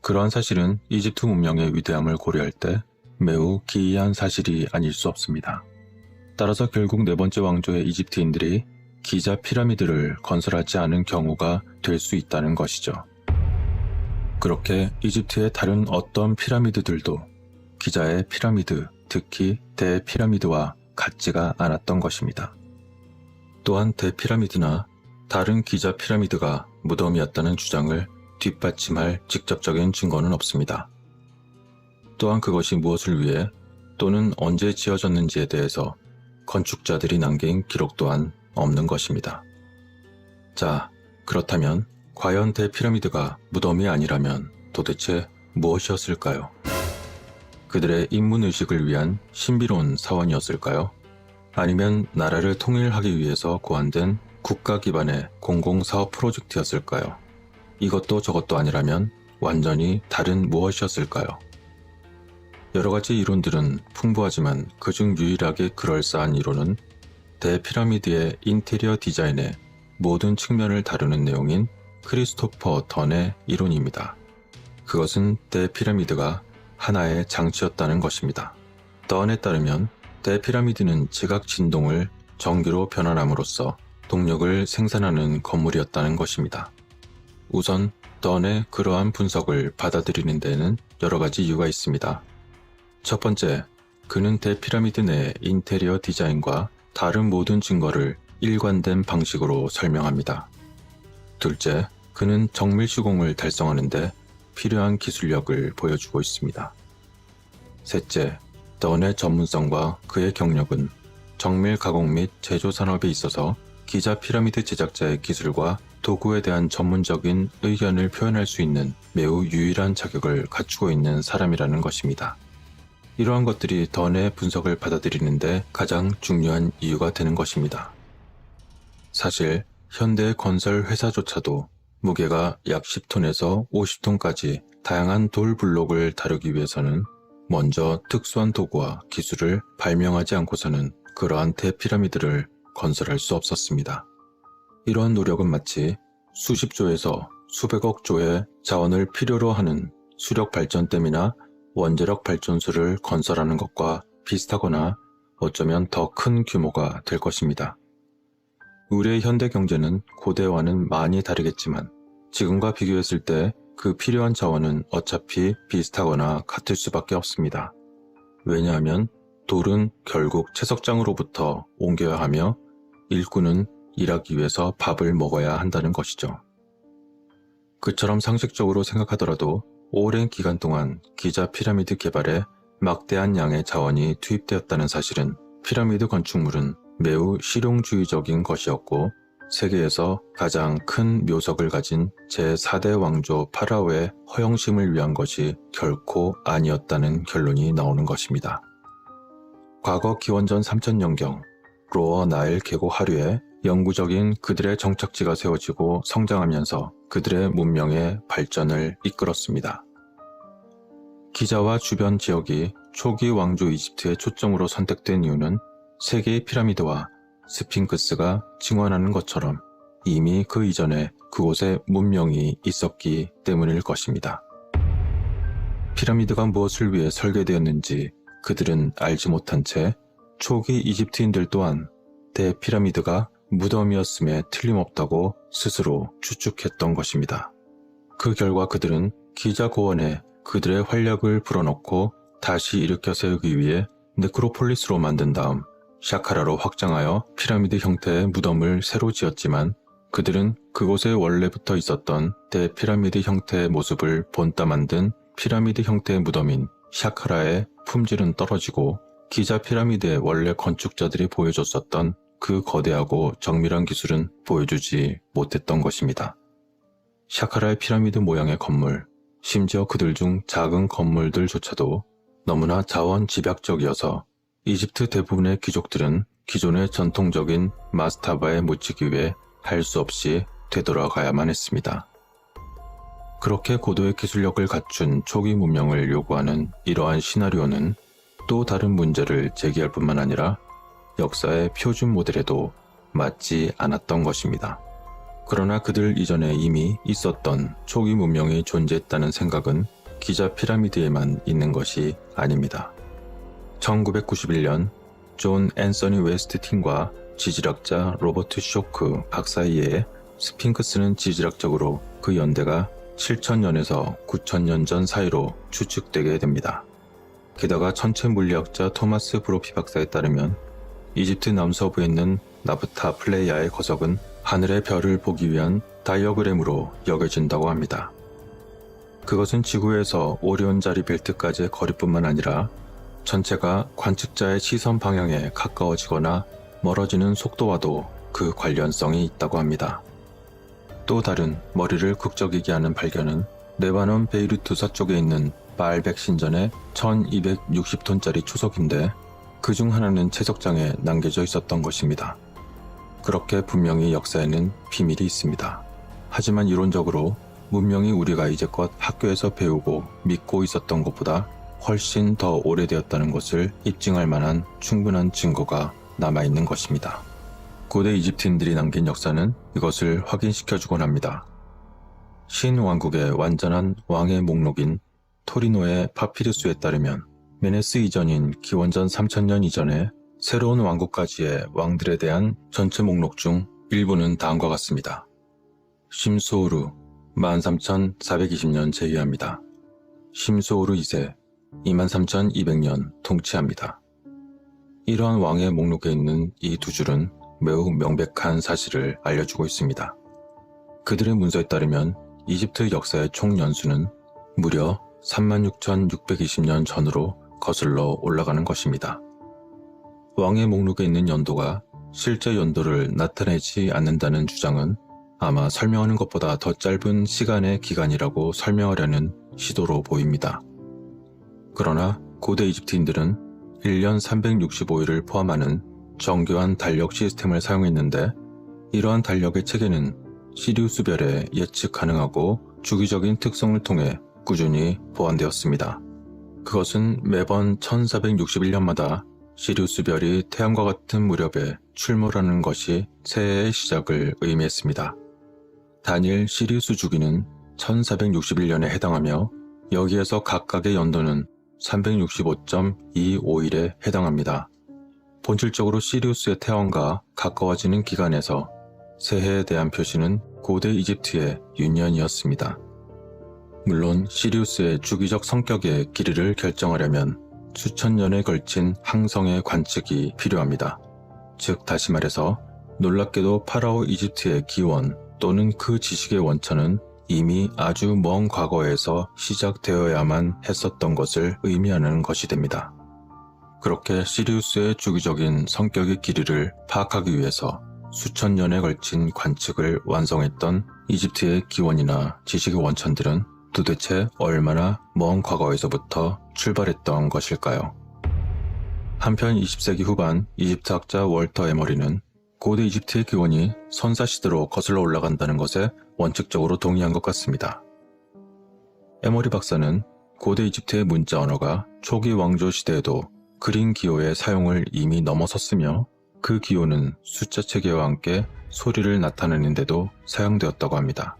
Speaker 1: 그러한 사실은 이집트 문명의 위대함을 고려할 때 매우 기이한 사실이 아닐 수 없습니다. 따라서 결국 4번째 왕조의 이집트인들이 기자 피라미드를 건설하지 않은 경우가 될 수 있다는 것이죠. 그렇게 이집트의 다른 어떤 피라미드들도 기자의 피라미드, 특히 대피라미드와 같지가 않았던 것입니다. 또한 대피라미드나 다른 기자 피라미드가 무덤이었다는 주장을 뒷받침할 직접적인 증거는 없습니다. 또한 그것이 무엇을 위해 또는 언제 지어졌는지에 대해서 건축자들이 남긴 기록 또한 없는 것입니다. 자, 그렇다면 과연 대피라미드가 무덤이 아니라면 도대체 무엇이었을까요? 그들의 인문의식을 위한 신비로운 사원이었을까요? 아니면 나라를 통일하기 위해서 고안된 국가 기반의 공공사업 프로젝트였을까요? 이것도 저것도 아니라면 완전히 다른 무엇이었을까요? 여러가지 이론들은 풍부하지만 그중 유일하게 그럴싸한 이론은 대피라미드의 인테리어 디자인의 모든 측면을 다루는 내용인 크리스토퍼 던의 이론입니다. 그것은 대피라미드가 하나의 장치였다는 것입니다. 던에 따르면 대피라미드는 지각 진동을 전기로 변환함으로써 동력을 생산하는 건물이었다는 것입니다. 우선 던의 그러한 분석을 받아들이는 데에는 여러 가지 이유가 있습니다. 첫 번째, 그는 대피라미드 내 인테리어 디자인과 다른 모든 증거를 일관된 방식으로 설명합니다. 둘째, 그는 정밀 시공을 달성하는 데 필요한 기술력을 보여주고 있습니다. 셋째, 던의 전문성과 그의 경력은 정밀 가공 및 제조 산업에 있어서 기자 피라미드 제작자의 기술과 도구에 대한 전문적인 의견을 표현할 수 있는 매우 유일한 자격을 갖추고 있는 사람이라는 것입니다. 이러한 것들이 던의 분석을 받아들이는데 가장 중요한 이유가 되는 것입니다. 사실 현대 건설 회사조차도 무게가 약 10톤에서 50톤까지 다양한 돌 블록을 다루기 위해서는 먼저 특수한 도구와 기술을 발명하지 않고서는 그러한 대피라미드를 건설할 수 없었습니다. 이러한 노력은 마치 수십조에서 수백억 조의 자원을 필요로 하는 수력 발전댐이나 원자력 발전소를 건설하는 것과 비슷하거나 어쩌면 더 큰 규모가 될 것입니다. 우리의 현대 경제는 고대와는 많이 다르겠지만 지금과 비교했을 때 그 필요한 자원은 어차피 비슷하거나 같을 수밖에 없습니다. 왜냐하면 돌은 결국 채석장으로부터 옮겨야 하며 일꾼은 일하기 위해서 밥을 먹어야 한다는 것이죠. 그처럼 상식적으로 생각하더라도 오랜 기간 동안 기자 피라미드 개발에 막대한 양의 자원이 투입되었다는 사실은 피라미드 건축물은 매우 실용주의적인 것이었고 세계에서 가장 큰 묘석을 가진 제4대 왕조 파라오의 허영심을 위한 것이 결코 아니었다는 결론이 나오는 것입니다. 과거 기원전 3000년경 로어 나일 계곡 하류에 영구적인 그들의 정착지가 세워지고 성장하면서 그들의 문명의 발전을 이끌었습니다. 기자와 주변 지역이 초기 왕조 이집트의 초점으로 선택된 이유는 세계의 피라미드와 스핑크스가 증언하는 것처럼 이미 그 이전에 그곳에 문명이 있었기 때문일 것입니다. 피라미드가 무엇을 위해 설계되었는지 그들은 알지 못한 채 초기 이집트인들 또한 대피라미드가 무덤이었음에 틀림없다고 스스로 추측했던 것입니다. 그 결과 그들은 기자 고원에 그들의 활력을 불어넣고 다시 일으켜 세우기 위해 네크로폴리스로 만든 다음 샤카라로 확장하여 피라미드 형태의 무덤을 새로 지었지만 그들은 그곳에 원래부터 있었던 대피라미드 형태의 모습을 본따 만든 피라미드 형태의 무덤인 샤카라의 품질은 떨어지고 기자 피라미드의 원래 건축자들이 보여줬었던 그 거대하고 정밀한 기술은 보여주지 못했던 것입니다. 샤카라의 피라미드 모양의 건물, 심지어 그들 중 작은 건물들조차도 너무나 자원 집약적이어서 이집트 대부분의 귀족들은 기존의 전통적인 마스타바에 묻히기 위해 할 수 없이 되돌아가야만 했습니다. 그렇게 고도의 기술력을 갖춘 초기 문명을 요구하는 이러한 시나리오는 또 다른 문제를 제기할 뿐만 아니라 역사의 표준 모델에도 맞지 않았던 것입니다. 그러나 그들 이전에 이미 있었던 초기 문명이 존재했다는 생각은 기자 피라미드에만 있는 것이 아닙니다. 1991년 존 앤서니 웨스트틴과 지질학자 로버트 쇼크 박사에 의해 스핑크스는 지질학적으로 그 연대가 7,000년에서 9,000년 전 사이로 추측되게 됩니다. 게다가 천체 물리학자 토마스 브로피 박사에 따르면 이집트 남서부에 있는 나프타 플레이아의 거석은 하늘의 별을 보기 위한 다이어그램으로 여겨진다고 합니다. 그것은 지구에서 오리온 자리 벨트까지의 거리뿐만 아니라 전체가 관측자의 시선 방향에 가까워지거나 멀어지는 속도와도 그 관련성이 있다고 합니다. 또 다른 머리를 극적이게 하는 발견은 레바논 베이루트 서쪽에 있는 바알벡 신전의 1260톤짜리 초석인데 그 중 하나는 채석장에 남겨져 있었던 것입니다. 그렇게 분명히 역사에는 비밀이 있습니다. 하지만 이론적으로 문명이 우리가 이제껏 학교에서 배우고 믿고 있었던 것보다 훨씬 더 오래되었다는 것을 입증할 만한 충분한 증거가 남아있는 것입니다. 고대 이집트인들이 남긴 역사는 이것을 확인시켜주곤 합니다. 신왕국의 완전한 왕의 목록인 토리노의 파피루스에 따르면 메네스 이전인 기원전 3000년 이전에 새로운 왕국까지의 왕들에 대한 전체 목록 중 일부는 다음과 같습니다. 심수오르 13420년 제위합니다. 심수오르 2세 23200년 통치합니다. 이러한 왕의 목록에 있는 이 두 줄은 매우 명백한 사실을 알려주고 있습니다. 그들의 문서에 따르면 이집트 역사의 총 연수는 무려 36,620년 전으로 거슬러 올라가는 것입니다. 왕의 목록에 있는 연도가 실제 연도를 나타내지 않는다는 주장은 아마 설명하는 것보다 더 짧은 시간의 기간이라고 설명하려는 시도로 보입니다. 그러나 고대 이집트인들은 1년 365일을 포함하는 정교한 달력 시스템을 사용했는데 이러한 달력의 체계는 시리우스별의 예측 가능하고 주기적인 특성을 통해 꾸준히 보완되었습니다. 그것은 매번 1461년마다 시리우스별이 태양과 같은 무렵에 출몰하는 것이 새해의 시작을 의미했습니다. 단일 시리우스 주기는 1461년에 해당하며 여기에서 각각의 연도는 365.251에 해당합니다. 본질적으로 시리우스의 태양과 가까워지는 기간에서 새해에 대한 표시는 고대 이집트의 윤년이었습니다. 물론 시리우스의 주기적 성격의 길이를 결정하려면 수천 년에 걸친 항성의 관측이 필요합니다. 즉 다시 말해서 놀랍게도 파라오 이집트의 기원 또는 그 지식의 원천은 이미 아주 먼 과거에서 시작되어야만 했었던 것을 의미하는 것이 됩니다. 그렇게 시리우스의 주기적인 성격의 길이를 파악하기 위해서 수천 년에 걸친 관측을 완성했던 이집트의 기원이나 지식의 원천들은 도대체 얼마나 먼 과거에서부터 출발했던 것일까요? 한편 20세기 후반 이집트 학자 월터 에머리는 고대 이집트의 기원이 선사시대로 거슬러 올라간다는 것에 원칙적으로 동의한 것 같습니다. 에머리 박사는 고대 이집트의 문자 언어가 초기 왕조 시대에도 그림 기호의 사용을 이미 넘어섰으며 그 기호는 숫자 체계와 함께 소리를 나타내는 데도 사용되었다고 합니다.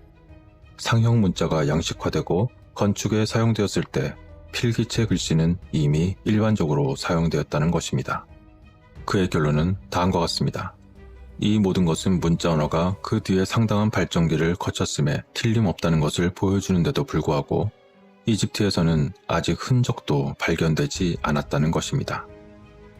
Speaker 1: 상형 문자가 양식화되고 건축에 사용되었을 때 필기체 글씨는 이미 일반적으로 사용되었다는 것입니다. 그의 결론은 다음과 같습니다. 이 모든 것은 문자 언어가 그 뒤에 상당한 발전기를 거쳤음에 틀림없다는 것을 보여주는데도 불구하고 이집트에서는 아직 흔적도 발견되지 않았다는 것입니다.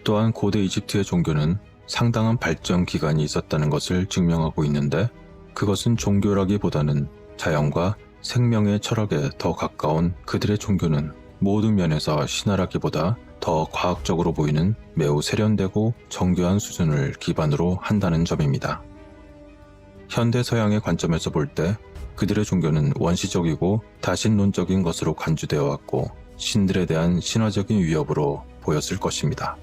Speaker 1: 또한 고대 이집트의 종교는 상당한 발전 기간이 있었다는 것을 증명하고 있는데 그것은 종교라기보다는 자연과 생명의 철학에 더 가까운 그들의 종교는 모든 면에서 신화라기보다 더 과학적으로 보이는 매우 세련되고 정교한 수준을 기반으로 한다는 점입니다. 현대 서양의 관점에서 볼 때 그들의 종교는 원시적이고 다신론적인 것으로 간주되어 왔고 신들에 대한 신화적인 위협으로 보였을 것입니다.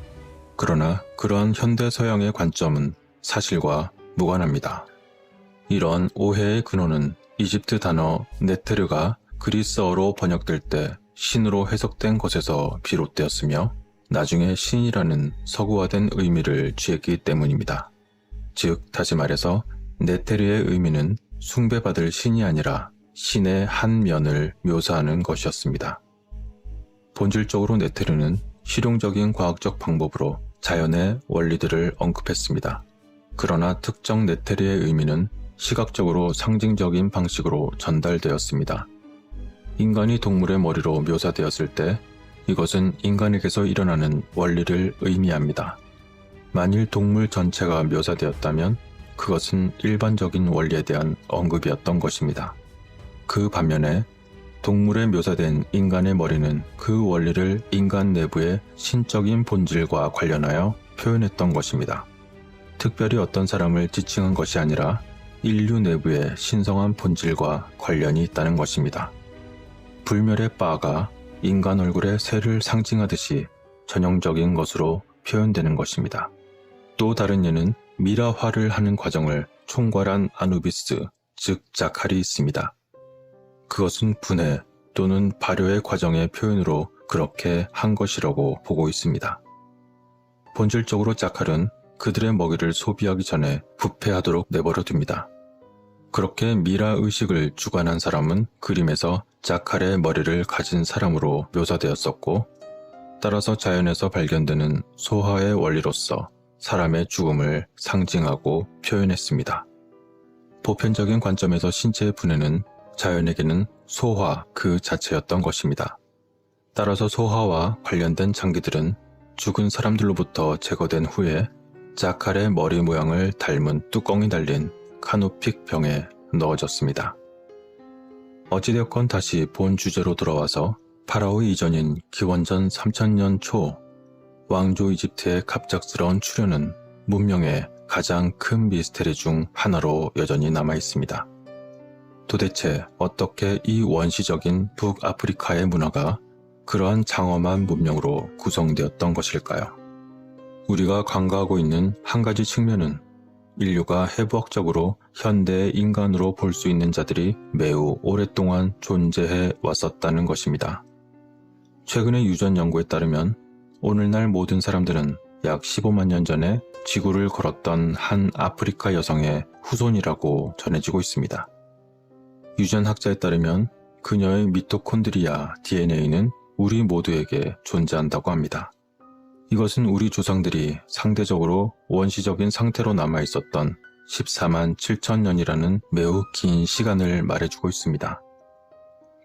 Speaker 1: 그러나 그러한 현대 서양의 관점은 사실과 무관합니다. 이러한 오해의 근원은 이집트 단어 네테르가 그리스어로 번역될 때 신으로 해석된 것에서 비롯되었으며 나중에 신이라는 서구화된 의미를 취했기 때문입니다. 즉 다시 말해서 네테르의 의미는 숭배받을 신이 아니라 신의 한 면을 묘사하는 것이었습니다. 본질적으로 네테르는 실용적인 과학적 방법으로 자연의 원리들을 언급했습니다. 그러나 특정 네테르의 의미는 시각적으로 상징적인 방식으로 전달되었습니다. 인간이 동물의 머리로 묘사되었을 때 이것은 인간에게서 일어나는 원리를 의미합니다. 만일 동물 전체가 묘사되었다면 그것은 일반적인 원리에 대한 언급이었던 것입니다. 그 반면에 동물에 묘사된 인간의 머리는 그 원리를 인간 내부의 신적인 본질과 관련하여 표현했던 것입니다. 특별히 어떤 사람을 지칭한 것이 아니라 인류 내부의 신성한 본질과 관련이 있다는 것입니다. 불멸의 바가 인간 얼굴의 새를 상징하듯이 전형적인 것으로 표현되는 것입니다. 또 다른 예는 미라화를 하는 과정을 총괄한 아누비스, 즉 자칼이 있습니다. 그것은 분해 또는 발효의 과정의 표현으로 그렇게 한 것이라고 보고 있습니다. 본질적으로 자칼은 그들의 먹이를 소비하기 전에 부패하도록 내버려 둡니다. 그렇게 미라 의식을 주관한 사람은 그림에서 자칼의 머리를 가진 사람으로 묘사되었었고, 따라서 자연에서 발견되는 소화의 원리로서 사람의 죽음을 상징하고 표현했습니다. 보편적인 관점에서 신체의 분해는 자연에게는 소화 그 자체였던 것입니다. 따라서 소화와 관련된 장기들은 죽은 사람들로부터 제거된 후에 자칼의 머리 모양을 닮은 뚜껑이 달린 카누픽 병에 넣어졌습니다. 어찌되었건 다시 본 주제로 돌아와서 파라오의 이전인 기원전 3000년 초 왕조 이집트의 갑작스러운 출현은 문명의 가장 큰 미스테리 중 하나로 여전히 남아 있습니다. 도대체 어떻게 이 원시적인 북아프리카의 문화가 그러한 장엄한 문명으로 구성되었던 것일까요? 우리가 간과하고 있는 한 가지 측면은 인류가 해부학적으로 현대의 인간으로 볼 수 있는 자들이 매우 오랫동안 존재해 왔었다는 것입니다. 최근의 유전 연구에 따르면 오늘날 모든 사람들은 약 15만 년 전에 지구를 걸었던 한 아프리카 여성의 후손이라고 전해지고 있습니다. 유전학자에 따르면 그녀의 미토콘드리아 DNA는 우리 모두에게 존재한다고 합니다. 이것은 우리 조상들이 상대적으로 원시적인 상태로 남아있었던 14만 7천 년이라는 매우 긴 시간을 말해주고 있습니다.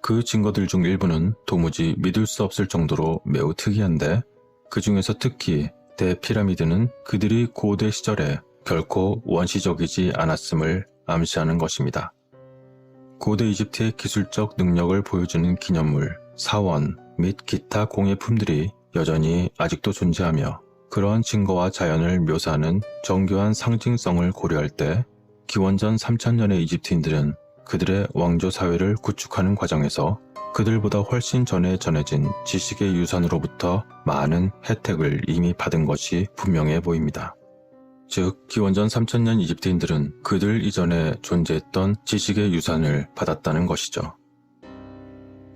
Speaker 1: 그 증거들 중 일부는 도무지 믿을 수 없을 정도로 매우 특이한데, 그 중에서 특히 대피라미드는 그들이 고대 시절에 결코 원시적이지 않았음을 암시하는 것입니다. 고대 이집트의 기술적 능력을 보여주는 기념물, 사원 및 기타 공예품들이 여전히 아직도 존재하며, 그러한 증거와 자연을 묘사하는 정교한 상징성을 고려할 때 기원전 3000년의 이집트인들은 그들의 왕조 사회를 구축하는 과정에서 그들보다 훨씬 전에 전해진 지식의 유산으로부터 많은 혜택을 이미 받은 것이 분명해 보입니다. 즉, 기원전 3000년 이집트인들은 그들 이전에 존재했던 지식의 유산을 받았다는 것이죠.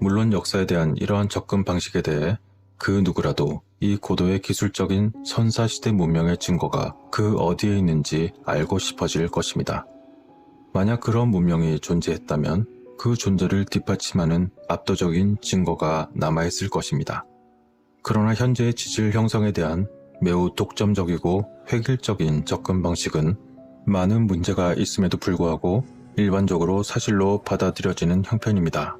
Speaker 1: 물론 역사에 대한 이러한 접근 방식에 대해 그 누구라도 이 고도의 기술적인 선사시대 문명의 증거가 그 어디에 있는지 알고 싶어질 것입니다. 만약 그런 문명이 존재했다면 그 존재를 뒷받침하는 압도적인 증거가 남아있을 것입니다. 그러나 현재의 지질 형성에 대한 매우 독점적이고 획일적인 접근 방식은 많은 문제가 있음에도 불구하고 일반적으로 사실로 받아들여지는 형편입니다.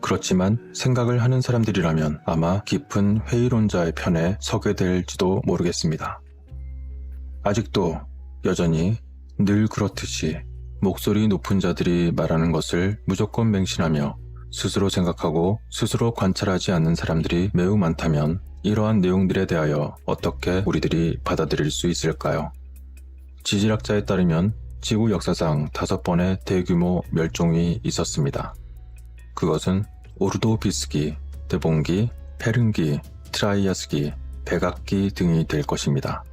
Speaker 1: 그렇지만 생각을 하는 사람들이라면 아마 깊은 회의론자의 편에 서게 될지도 모르겠습니다. 아직도 여전히 늘 그렇듯이 목소리 높은 자들이 말하는 것을 무조건 맹신하며 스스로 생각하고 스스로 관찰하지 않는 사람들이 매우 많다면 이러한 내용들에 대하여 어떻게 우리들이 받아들일 수 있을까요? 지질학자에 따르면 지구 역사상 5번의 대규모 멸종이 있었습니다. 그것은 오르도비스기, 데본기, 페른기, 트라이아스기, 백악기 등이 될 것입니다.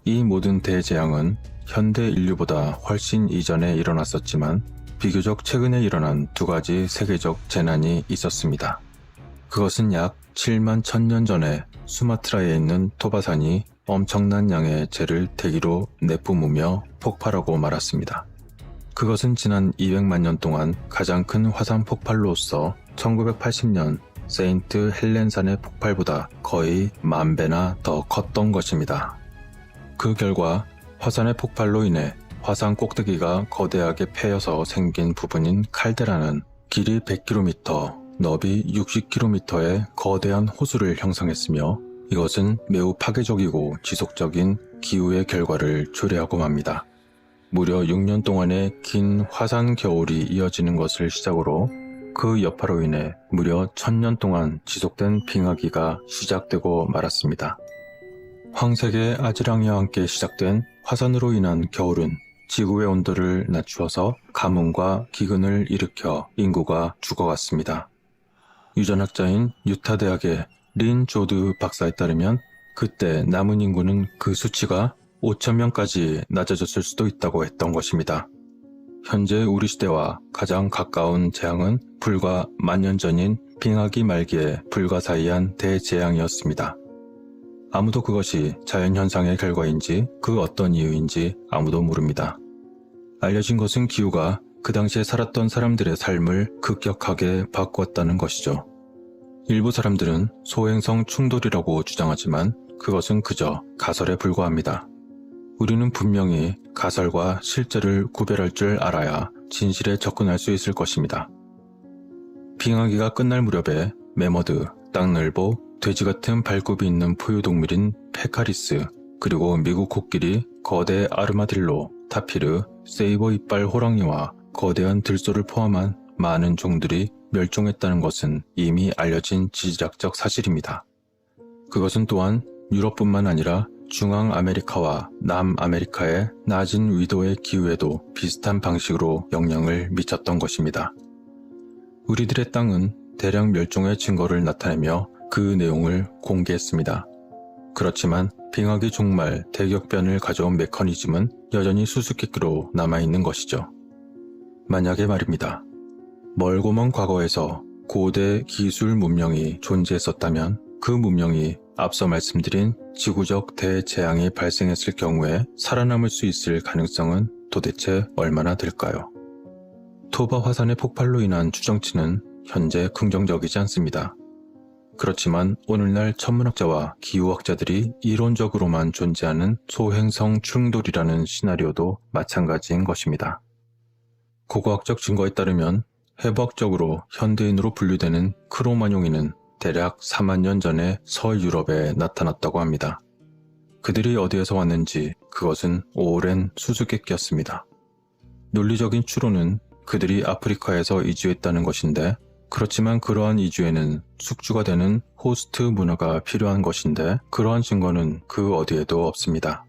Speaker 1: 이 모든 대재앙은 현대 인류보다 훨씬 이전에 일어났었지만 비교적 최근에 일어난 두 가지 세계적 재난이 있었습니다. 그것은 약 7만 1000년 전에 수마트라에 있는 토바산이 엄청난 양의 재를 대기로 내뿜으며 폭발하고 말았습니다. 그것은 지난 200만 년 동안 가장 큰 화산 폭발로서 1980년 세인트 헬렌산의 폭발보다 거의 10,000배나 더 컸던 것입니다. 그 결과 화산의 폭발로 인해 화산 꼭대기가 거대하게 패여서 생긴 부분인 칼데라는 길이 100km, 너비 60km의 거대한 호수를 형성했으며, 이것은 매우 파괴적이고 지속적인 기후의 결과를 초래하고 맙니다. 무려 6년 동안의 긴 화산 겨울이 이어지는 것을 시작으로 그 여파로 인해 무려 1000년 동안 지속된 빙하기가 시작되고 말았습니다. 황색의 아지랑이와 함께 시작된 화산으로 인한 겨울은 지구의 온도를 낮추어서 가뭄과 기근을 일으켜 인구가 죽어갔습니다. 유전학자인 유타 대학의 린 조드 박사에 따르면 그때 남은 인구는 그 수치가 5,000명까지 낮아졌을 수도 있다고 했던 것입니다. 현재 우리 시대와 가장 가까운 재앙은 불과 만년 전인 빙하기 말기에 불가사의한 대재앙이었습니다. 아무도 그것이 자연현상의 결과인지 그 어떤 이유인지 아무도 모릅니다. 알려진 것은 기후가 그 당시에 살았던 사람들의 삶을 급격하게 바꾸었다는 것이죠. 일부 사람들은 소행성 충돌이라고 주장하지만 그것은 그저 가설에 불과합니다. 우리는 분명히 가설과 실제를 구별할 줄 알아야 진실에 접근할 수 있을 것입니다. 빙하기가 끝날 무렵에 매머드, 땅늘보, 돼지 같은 발굽이 있는 포유동물인 페카리스, 그리고 미국 코끼리, 거대 아르마딜로, 타피르, 세이버 이빨 호랑이와 거대한 들소를 포함한 많은 종들이 멸종했다는 것은 이미 알려진 지질학적 사실입니다. 그것은 또한 유럽뿐만 아니라 중앙아메리카와 남아메리카의 낮은 위도의 기후에도 비슷한 방식으로 영향을 미쳤던 것입니다. 우리들의 땅은 대량 멸종의 증거를 나타내며 그 내용을 공개했습니다. 그렇지만 빙하기 종말 대격변을 가져온 메커니즘은 여전히 수수께끼로 남아있는 것이죠. 만약에 말입니다. 멀고 먼 과거에서 고대 기술 문명이 존재했었다면 그 문명이 앞서 말씀드린 지구적 대재앙이 발생했을 경우에 살아남을 수 있을 가능성은 도대체 얼마나 될까요? 토바 화산의 폭발로 인한 추정치는 현재 긍정적이지 않습니다. 그렇지만 오늘날 천문학자와 기후학자들이 이론적으로만 존재하는 소행성 충돌이라는 시나리오도 마찬가지인 것입니다. 고고학적 증거에 따르면 해부학적으로 현대인으로 분류되는 크로마뇽인은 대략 4만 년 전에 서유럽에 나타났다고 합니다. 그들이 어디에서 왔는지 그것은 오랜 수수께끼였습니다. 논리적인 추론은 그들이 아프리카에서 이주했다는 것인데, 그렇지만 그러한 이주에는 숙주가 되는 호스트 문화가 필요한 것인데 그러한 증거는 그 어디에도 없습니다.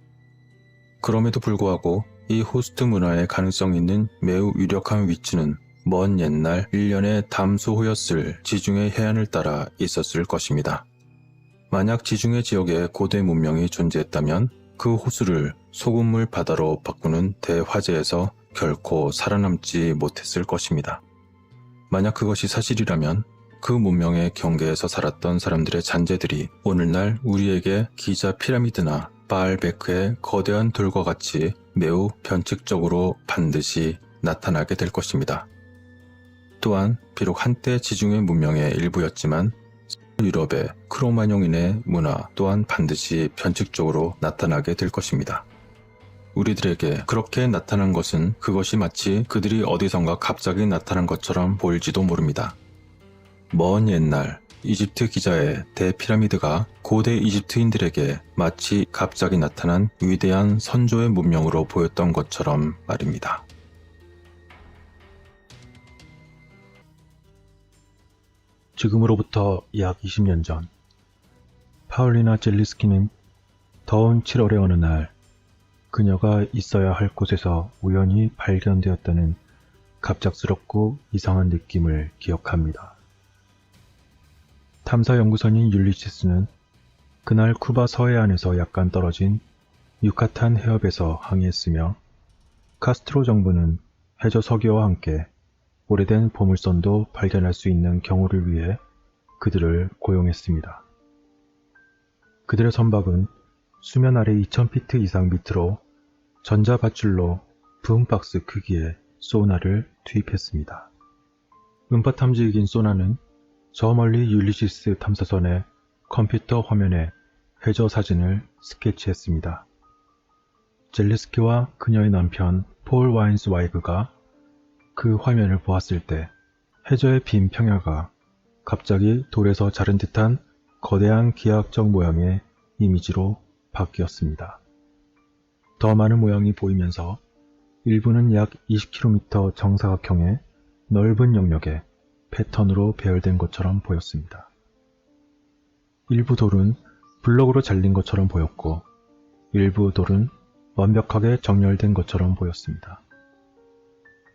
Speaker 1: 그럼에도 불구하고 이 호스트 문화의 가능성이 있는 매우 유력한 위치는 먼 옛날 일련의 담소호였을 지중해 해안을 따라 있었을 것입니다. 만약 지중해 지역에 고대 문명이 존재했다면 그 호수를 소금물 바다로 바꾸는 대화재에서 결코 살아남지 못했을 것입니다. 만약 그것이 사실이라면 그 문명의 경계에서 살았던 사람들의 잔재들이 오늘날 우리에게 기자 피라미드나 바알베크의 거대한 돌과 같이 매우 변칙적으로 반드시 나타나게 될 것입니다. 또한 비록 한때 지중해 문명의 일부였지만 유럽의 크로마뇽인의 문화 또한 반드시 변칙적으로 나타나게 될 것입니다. 우리들에게 그렇게 나타난 것은 그것이 마치 그들이 어디선가 갑자기 나타난 것처럼 보일지도 모릅니다. 먼 옛날 이집트 기자의 대피라미드가 고대 이집트인들에게 마치 갑자기 나타난 위대한 선조의 문명으로 보였던 것처럼 말입니다.
Speaker 2: 지금으로부터 약 20년 전, 파울리나 젤리스키는 더운 7월의 어느 날 그녀가 있어야 할 곳에서 우연히 발견되었다는 갑작스럽고 이상한 느낌을 기억합니다. 탐사연구선인 율리시스는 그날 쿠바 서해안에서 약간 떨어진 유카탄 해협에서 항해했으며 카스트로 정부는 해저 석유와 함께 오래된 보물선도 발견할 수 있는 경우를 위해 그들을 고용했습니다. 그들의 선박은 수면 아래 2000피트 이상 밑으로 전자밧줄로 붐박스 크기의 소나를 투입했습니다. 음파 탐지기인 소나는 저 멀리 율리시스 탐사선의 컴퓨터 화면에 해저 사진을 스케치했습니다. 젤리스키와 그녀의 남편 폴 와인스 와이그가 그 화면을 보았을 때 해저의 빈 평야가 갑자기 돌에서 자른 듯한 거대한 기하학적 모양의 이미지로 바뀌었습니다. 더 많은 모양이 보이면서 일부는 약 20km 정사각형의 넓은 영역에 패턴으로 배열된 것처럼 보였습니다. 일부 돌은 블럭으로 잘린 것처럼 보였고 일부 돌은 완벽하게 정렬된 것처럼 보였습니다.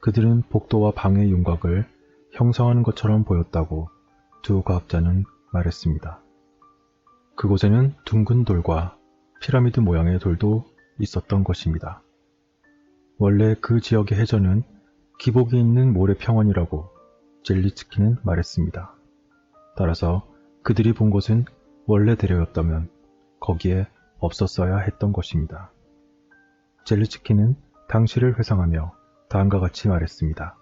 Speaker 2: 그들은 복도와 방의 윤곽을 형성하는 것처럼 보였다고 두 과학자는 말했습니다. 그곳에는 둥근 돌과 피라미드 모양의 돌도 있었던 것입니다. 원래 그 지역의 해저는 기복이 있는 모래 평원이라고 젤리츠키는 말했습니다. 따라서 그들이 본 곳은 원래대로였다면 거기에 없었어야 했던 것입니다. 젤리츠키는 당시를 회상하며 다음과 같이 말했습니다.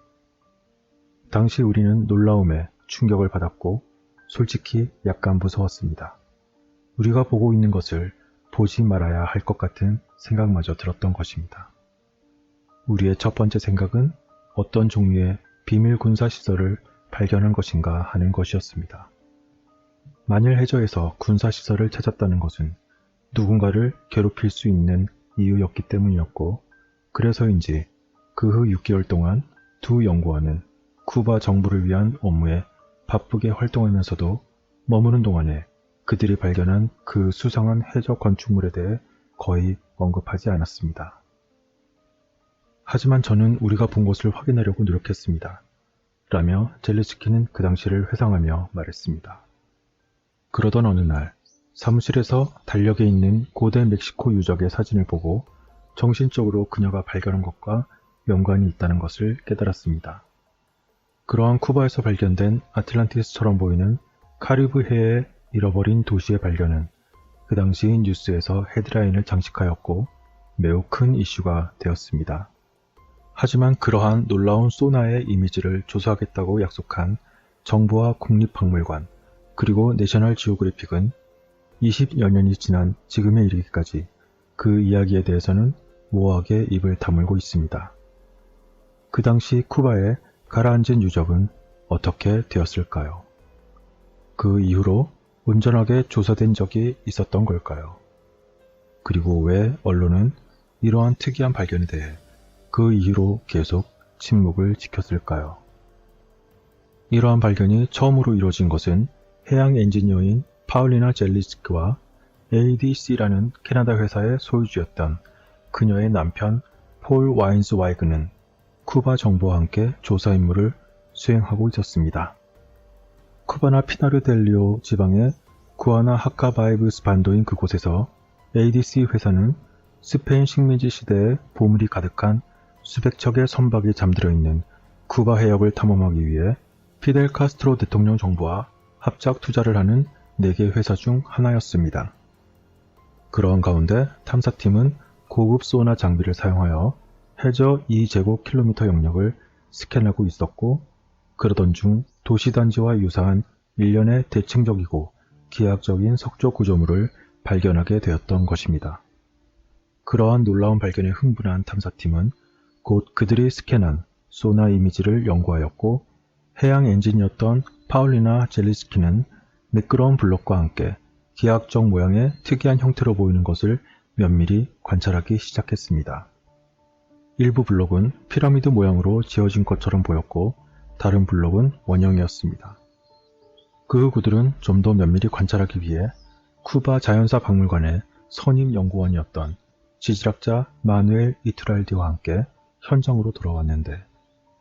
Speaker 2: 당시 우리는 놀라움에 충격을 받았고 솔직히 약간 무서웠습니다. 우리가 보고 있는 것을 보지 말아야 할 것 같은 생각마저 들었던 것입니다. 우리의 첫 번째 생각은 어떤 종류의 비밀 군사시설을 발견한 것인가 하는 것이었습니다. 만일 해저에서 군사시설을 찾았다는 것은 누군가를 괴롭힐 수 있는 이유였기 때문이었고, 그래서인지 그 후 6개월 동안 두 연구원은 쿠바 정부를 위한 업무에 바쁘게 활동하면서도 머무는 동안에 그들이 발견한 그 수상한 해저 건축물에 대해 거의 언급하지 않았습니다. 하지만 저는 우리가 본 것을 확인하려고 노력했습니다. 라며 젤리츠키는 그 당시를 회상하며 말했습니다. 그러던 어느 날 사무실에서 달력에 있는 고대 멕시코 유적의 사진을 보고 정신적으로 그녀가 발견한 것과 연관이 있다는 것을 깨달았습니다. 그러한 쿠바에서 발견된 아틀란티스처럼 보이는 카리브해의 잃어버린 도시의 발견은 그 당시 뉴스에서 헤드라인을 장식하였고 매우 큰 이슈가 되었습니다. 하지만 그러한 놀라운 소나의 이미지를 조사하겠다고 약속한 정부와 국립박물관 그리고 내셔널 지오그래픽은 20여 년이 지난 지금에 이르기까지 그 이야기에 대해서는 모호하게 입을 다물고 있습니다. 그 당시 쿠바에 가라앉은 유적은 어떻게 되었을까요? 그 이후로 온전하게 조사된 적이 있었던 걸까요? 그리고 왜 언론은 이러한 특이한 발견에 대해 그 이후로 계속 침묵을 지켰을까요? 이러한 발견이 처음으로 이루어진 것은 해양 엔지니어인 파울리나 젤리츠키와 ADC라는 캐나다 회사의 소유주였던 그녀의 남편 폴 와인스와이그는 쿠바 정부와 함께 조사 임무를 수행하고 있었습니다. 쿠바나 피나르델리오 지방의 구아나 하카바이브스 반도인 그곳에서 ADC 회사는 스페인 식민지 시대의 보물이 가득한 수백 척의 선박이 잠들어 있는 쿠바 해역을 탐험하기 위해 피델 카스트로 대통령 정부와 합작 투자를 하는 4개 회사 중 하나였습니다. 그러한 가운데 탐사팀은 고급 소나 장비를 사용하여 해저 2제곱킬로미터 영역을 스캔하고 있었고, 그러던 중 도시단지와 유사한 일련의 대칭적이고 기하학적인 석조 구조물을 발견하게 되었던 것입니다. 그러한 놀라운 발견에 흥분한 탐사팀은 곧 그들이 스캔한 소나 이미지를 연구하였고, 해양 엔지니어였던 파울리나 젤리스키는 매끄러운 블록과 함께 기하학적 모양의 특이한 형태로 보이는 것을 면밀히 관찰하기 시작했습니다. 일부 블록은 피라미드 모양으로 지어진 것처럼 보였고 다른 블록은 원형이었습니다. 그 후 그들은 좀 더 면밀히 관찰하기 위해 쿠바 자연사 박물관의 선임 연구원이었던 지질학자 마누엘 이투랄디와 함께 현장으로 돌아왔는데,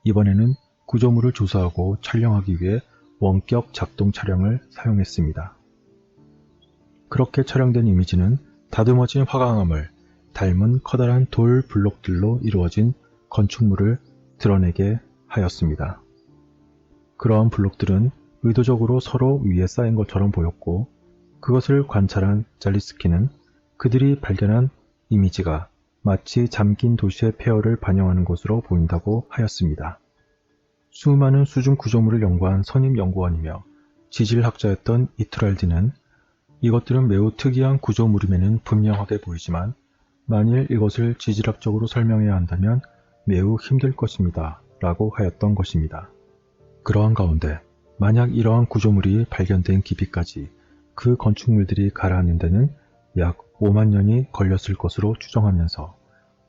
Speaker 2: 이번에는 구조물을 조사하고 촬영하기 위해 원격 작동 차량을 사용했습니다. 그렇게 촬영된 이미지는 다듬어진 화강암을 닮은 커다란 돌 블록들로 이루어진 건축물을 드러내게 하였습니다. 그러한 블록들은 의도적으로 서로 위에 쌓인 것처럼 보였고, 그것을 관찰한 잘리스키는 그들이 발견한 이미지가 마치 잠긴 도시의 폐허를 반영하는 것으로 보인다고 하였습니다. 수많은 수중 구조물을 연구한 선임 연구원이며 지질학자였던 이투랄디는 이것들은 매우 특이한 구조물임에는 분명하게 보이지만 만일 이것을 지질학적으로 설명해야 한다면 매우 힘들 것입니다. 라고 하였던 것입니다. 그러한 가운데 만약 이러한 구조물이 발견된 깊이까지 그 건축물들이 가라앉는 데는 약 5만 년이 걸렸을 것으로 추정하면서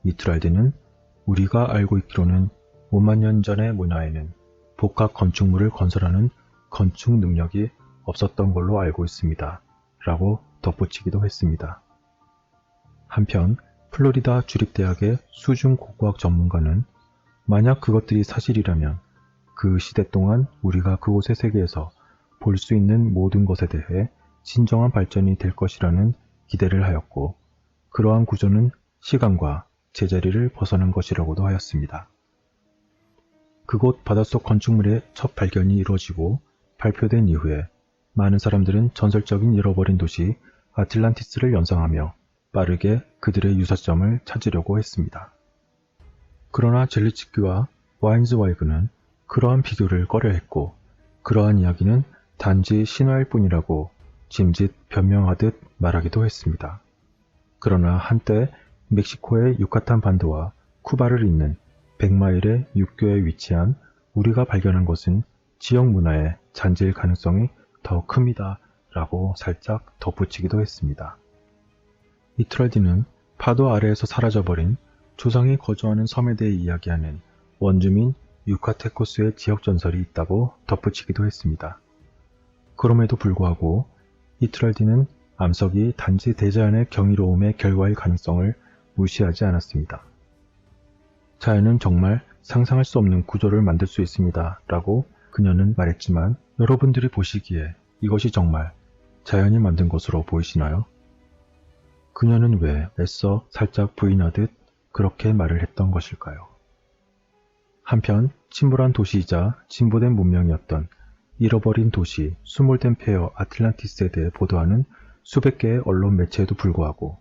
Speaker 2: 이투랄디는 우리가 알고 있기로는 5만 년 전의 문화에는 복합 건축물을 건설하는 건축 능력이 없었던 걸로 알고 있습니다. 라고 덧붙이기도 했습니다. 한편 플로리다 주립대학의 수중 고고학 전문가는 만약 그것들이 사실이라면 그 시대 동안 우리가 그곳의 세계에서 볼 수 있는 모든 것에 대해 진정한 발전이 될 것이라는 기대를 하였고, 그러한 구조는 시간과 제자리를 벗어난 것이라고도 하였습니다. 그곳 바닷속 건축물의 첫 발견이 이루어지고 발표된 이후에 많은 사람들은 전설적인 잃어버린 도시 아틀란티스를 연상하며 빠르게 그들의 유사점을 찾으려고 했습니다. 그러나 젤리츠키와 와인즈와이그는 그러한 비교를 꺼려했고, 그러한 이야기는 단지 신화일 뿐이라고 짐짓 변명하듯 말하기도 했습니다. 그러나 한때 멕시코의 유카탄 반도와 쿠바를 잇는 100마일의 육교에 위치한 우리가 발견한 것은 지역 문화의 잔재일 가능성이 더 큽니다 라고 살짝 덧붙이기도 했습니다. 이트랄디는 파도 아래에서 사라져버린 조상이 거주하는 섬에 대해 이야기하는 원주민 유카테코스의 지역 전설이 있다고 덧붙이기도 했습니다. 그럼에도 불구하고 이트랄디는 암석이 단지 대자연의 경이로움의 결과일 가능성을 무시하지 않았습니다. 자연은 정말 상상할 수 없는 구조를 만들 수 있습니다 라고 그녀는 말했지만, 여러분들이 보시기에 이것이 정말 자연이 만든 것으로 보이시나요? 그녀는 왜 애써 살짝 부인하듯 그렇게 말을 했던 것일까요? 한편 침몰한 도시이자 진보된 문명이었던 잃어버린 도시 수몰된 폐허 아틀란티스에 대해 보도하는 수백 개의 언론 매체에도 불구하고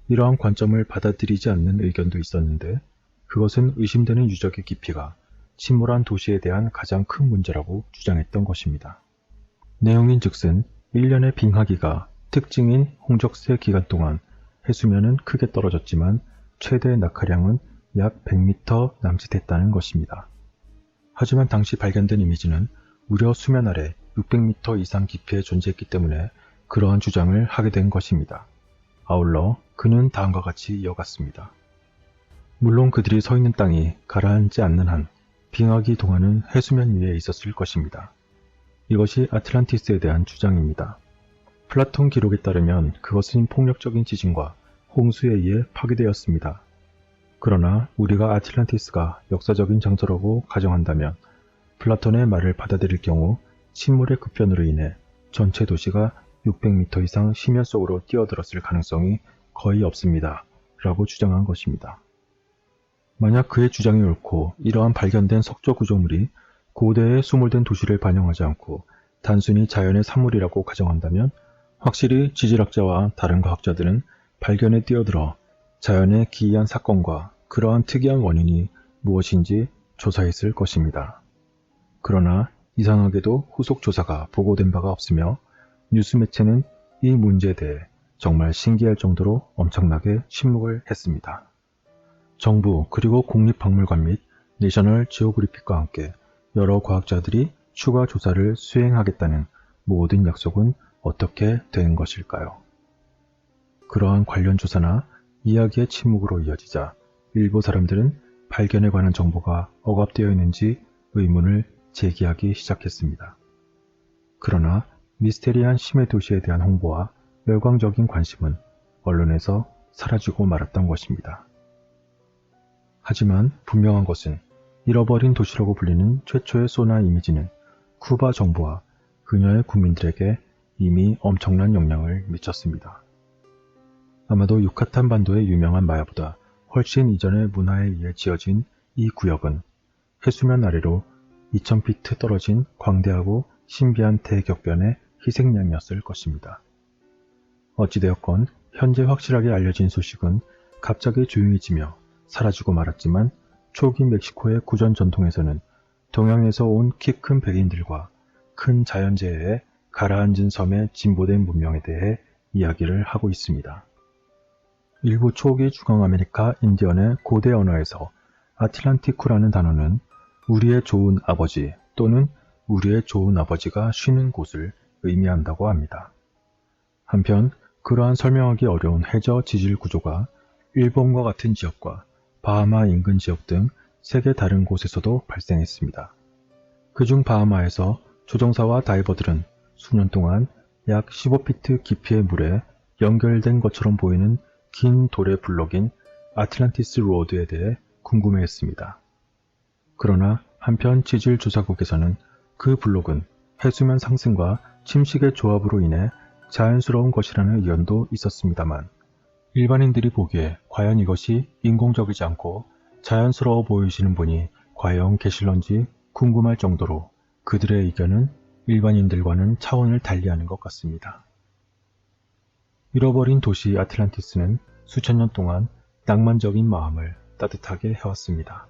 Speaker 2: 이러한 관점을 받아들이지 않는 의견도 있었는데, 그것은 의심되는 유적의 깊이가 침몰한 도시에 대한 가장 큰 문제라고 주장했던 것입니다. 내용인즉슨 1년의 빙하기가 특징인 홍적세 기간 동안 해수면은 크게 떨어졌지만 최대 낙하량은 약 100m 남짓했다는 것입니다. 하지만 당시 발견된 이미지는 무려 수면 아래 600m 이상 깊이에 존재했기 때문에 그러한 주장을 하게 된 것입니다. 아울러 그는 다음과 같이 이어갔습니다. 물론 그들이 서 있는 땅이 가라앉지 않는 한 빙하기 동안은 해수면 위에 있었을 것입니다. 이것이 아틀란티스에 대한 주장입니다. 플라톤 기록에 따르면 그것은 폭력적인 지진과 홍수에 의해 파괴되었습니다. 그러나 우리가 아틀란티스가 역사적인 장소라고 가정한다면 플라톤의 말을 받아들일 경우 침몰의 급변으로 인해 전체 도시가 600m 이상 심연 속으로 뛰어들었을 가능성이 거의 없습니다 라고 주장한 것입니다. 만약 그의 주장이 옳고 이러한 발견된 석조 구조물이 고대의 수몰된 도시를 반영하지 않고 단순히 자연의 산물이라고 가정한다면 확실히 지질학자와 다른 과학자들은 발견에 뛰어들어 자연의 기이한 사건과 그러한 특이한 원인이 무엇인지 조사했을 것입니다. 그러나 이상하게도 후속 조사가 보고된 바가 없으며 뉴스 매체는 이 문제에 대해 정말 신기할 정도로 엄청나게 침묵을 했습니다. 정부 그리고 국립박물관 및 내셔널 지오그래픽과 함께 여러 과학자들이 추가 조사를 수행하겠다는 모든 약속은 어떻게 된 것일까요? 그러한 관련 조사나 이야기의 침묵으로 이어지자 일부 사람들은 발견에 관한 정보가 억압되어 있는지 의문을 제기하기 시작했습니다. 그러나 미스테리한 심해 도시에 대한 홍보와 열광적인 관심은 언론에서 사라지고 말았던 것입니다. 하지만 분명한 것은 잃어버린 도시라고 불리는 최초의 소나 이미지는 쿠바 정부와 그녀의 국민들에게 이미 엄청난 영향을 미쳤습니다. 아마도 유카탄 반도의 유명한 마야보다 훨씬 이전의 문화에 의해 지어진 이 구역은 해수면 아래로 2000피트 떨어진 광대하고 신비한 대격변의 희생양이었을 것입니다. 어찌되었건 현재 확실하게 알려진 소식은 갑자기 조용해지며 사라지고 말았지만, 초기 멕시코의 구전 전통에서는 동양에서 온 키 큰 백인들과 큰 자연재해에 가라앉은 섬의 진보된 문명에 대해 이야기를 하고 있습니다. 일부 초기 중앙아메리카 인디언의 고대 언어에서 아틀란티쿠라는 단어는 우리의 좋은 아버지 또는 우리의 좋은 아버지가 쉬는 곳을 의미한다고 합니다. 한편 그러한 설명하기 어려운 해저 지질 구조가 일본과 같은 지역과 바하마 인근 지역 등 세계 다른 곳에서도 발생했습니다. 그중 바하마에서 조종사와 다이버들은 수년 동안 약 15피트 깊이의 물에 연결된 것처럼 보이는 긴 돌의 블록인 아틀란티스 로드에 대해 궁금해했습니다. 그러나 한편 지질조사국에서는 그 블록은 해수면 상승과 침식의 조합으로 인해 자연스러운 것이라는 의견도 있었습니다만 일반인들이 보기에 과연 이것이 인공적이지 않고 자연스러워 보이시는 분이 과연 계실런지 궁금할 정도로 그들의 의견은 일반인들과는 차원을 달리하는 것 같습니다. 잃어버린 도시 아틀란티스는 수천 년 동안 낭만적인 마음을 따뜻하게 해왔습니다.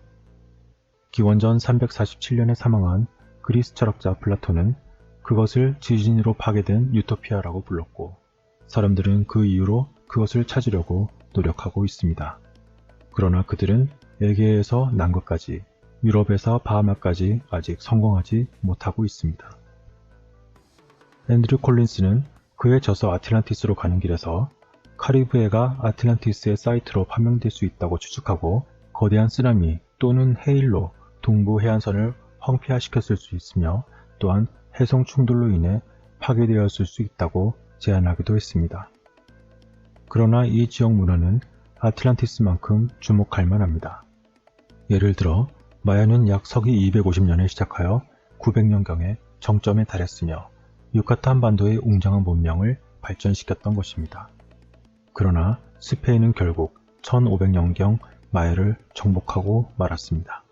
Speaker 2: 기원전 347년에 사망한 그리스 철학자 플라톤은 그것을 지진으로 파괴된 유토피아라고 불렀고 사람들은 그 이후로 그것을 찾으려고 노력하고 있습니다. 그러나 그들은 에게에서 남극까지, 유럽에서 바하마까지 아직 성공하지 못하고 있습니다. 앤드류 콜린스는 그의 저서 아틀란티스로 가는 길에서 카리브해가 아틀란티스의 사이트로 판명될 수 있다고 추측하고 거대한 쓰나미 또는 해일로 동부 해안선을 황폐화시켰을 수 있으며 또한 해성 충돌로 인해 파괴되었을 수 있다고 제안하기도 했습니다. 그러나 이 지역 문화는 아틀란티스만큼 주목할 만합니다. 예를 들어 마야는 약 서기 250년에 시작하여 900년경에 정점에 달했으며 유카탄 반도의 웅장한 문명을 발전시켰던 것입니다. 그러나 스페인은 결국 1500년경 마야를 정복하고 말았습니다.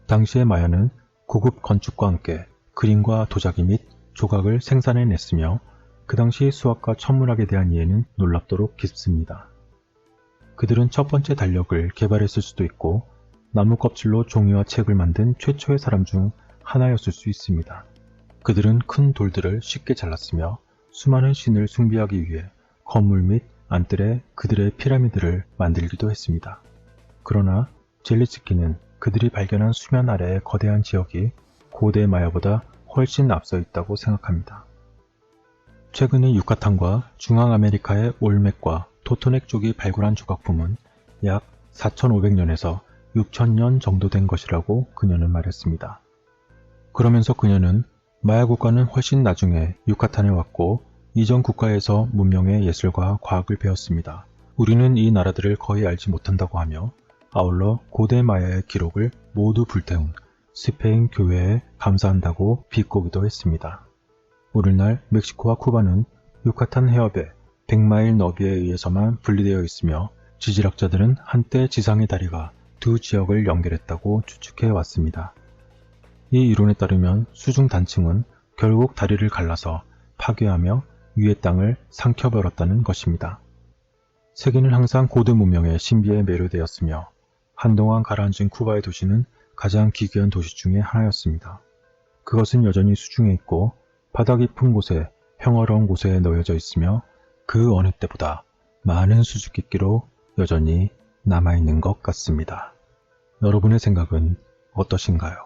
Speaker 2: 당시의 마야는 고급 건축과 함께 그림과 도자기 및 조각을 생산해냈으며 그 당시 수학과 천문학에 대한 이해는 놀랍도록 깊습니다. 그들은 첫 번째 달력을 개발했을 수도 있고 나무 껍질로 종이와 책을 만든 최초의 사람 중 하나였을 수 있습니다. 그들은 큰 돌들을 쉽게 잘랐으며 수많은 신을 숭배하기 위해 건물 및 안뜰에 그들의 피라미드를 만들기도 했습니다. 그러나 젤리츠키는 그들이 발견한 수면 아래의 거대한 지역이 고대 마야보다 훨씬 앞서 있다고 생각합니다. 최근에 유카탄과 중앙아메리카의 올멕과 토토넥 쪽이 발굴한 조각품은 약 4500년에서 6000년 정도 된 것이라고 그녀는 말했습니다. 그러면서 그녀는 마야 국가는 훨씬 나중에 유카탄에 왔고 이전 국가에서 문명의 예술과 과학을 배웠습니다. 우리는 이 나라들을 거의 알지 못한다고 하며 아울러 고대 마야의 기록을 모두 불태운 스페인 교회에 감사한다고 비꼬기도 했습니다. 오늘날 멕시코와 쿠바는 유카탄 해협의 100마일 너비에 의해서만 분리되어 있으며 지질학자들은 한때 지상의 다리가 두 지역을 연결했다고 추측해 왔습니다. 이 이론에 따르면 수중 단층은 결국 다리를 갈라서 파괴하며 위의 땅을 삼켜버렸다는 것입니다. 세계는 항상 고대 문명의 신비에 매료되었으며 한동안 가라앉은 쿠바의 도시는 가장 기괴한 도시 중의 하나였습니다. 그것은 여전히 수중에 있고 바다 깊은 곳에 평화로운 곳에 놓여져 있으며 그 어느 때보다 많은 수수께끼로 여전히 남아있는 것 같습니다. 여러분의 생각은 어떠신가요?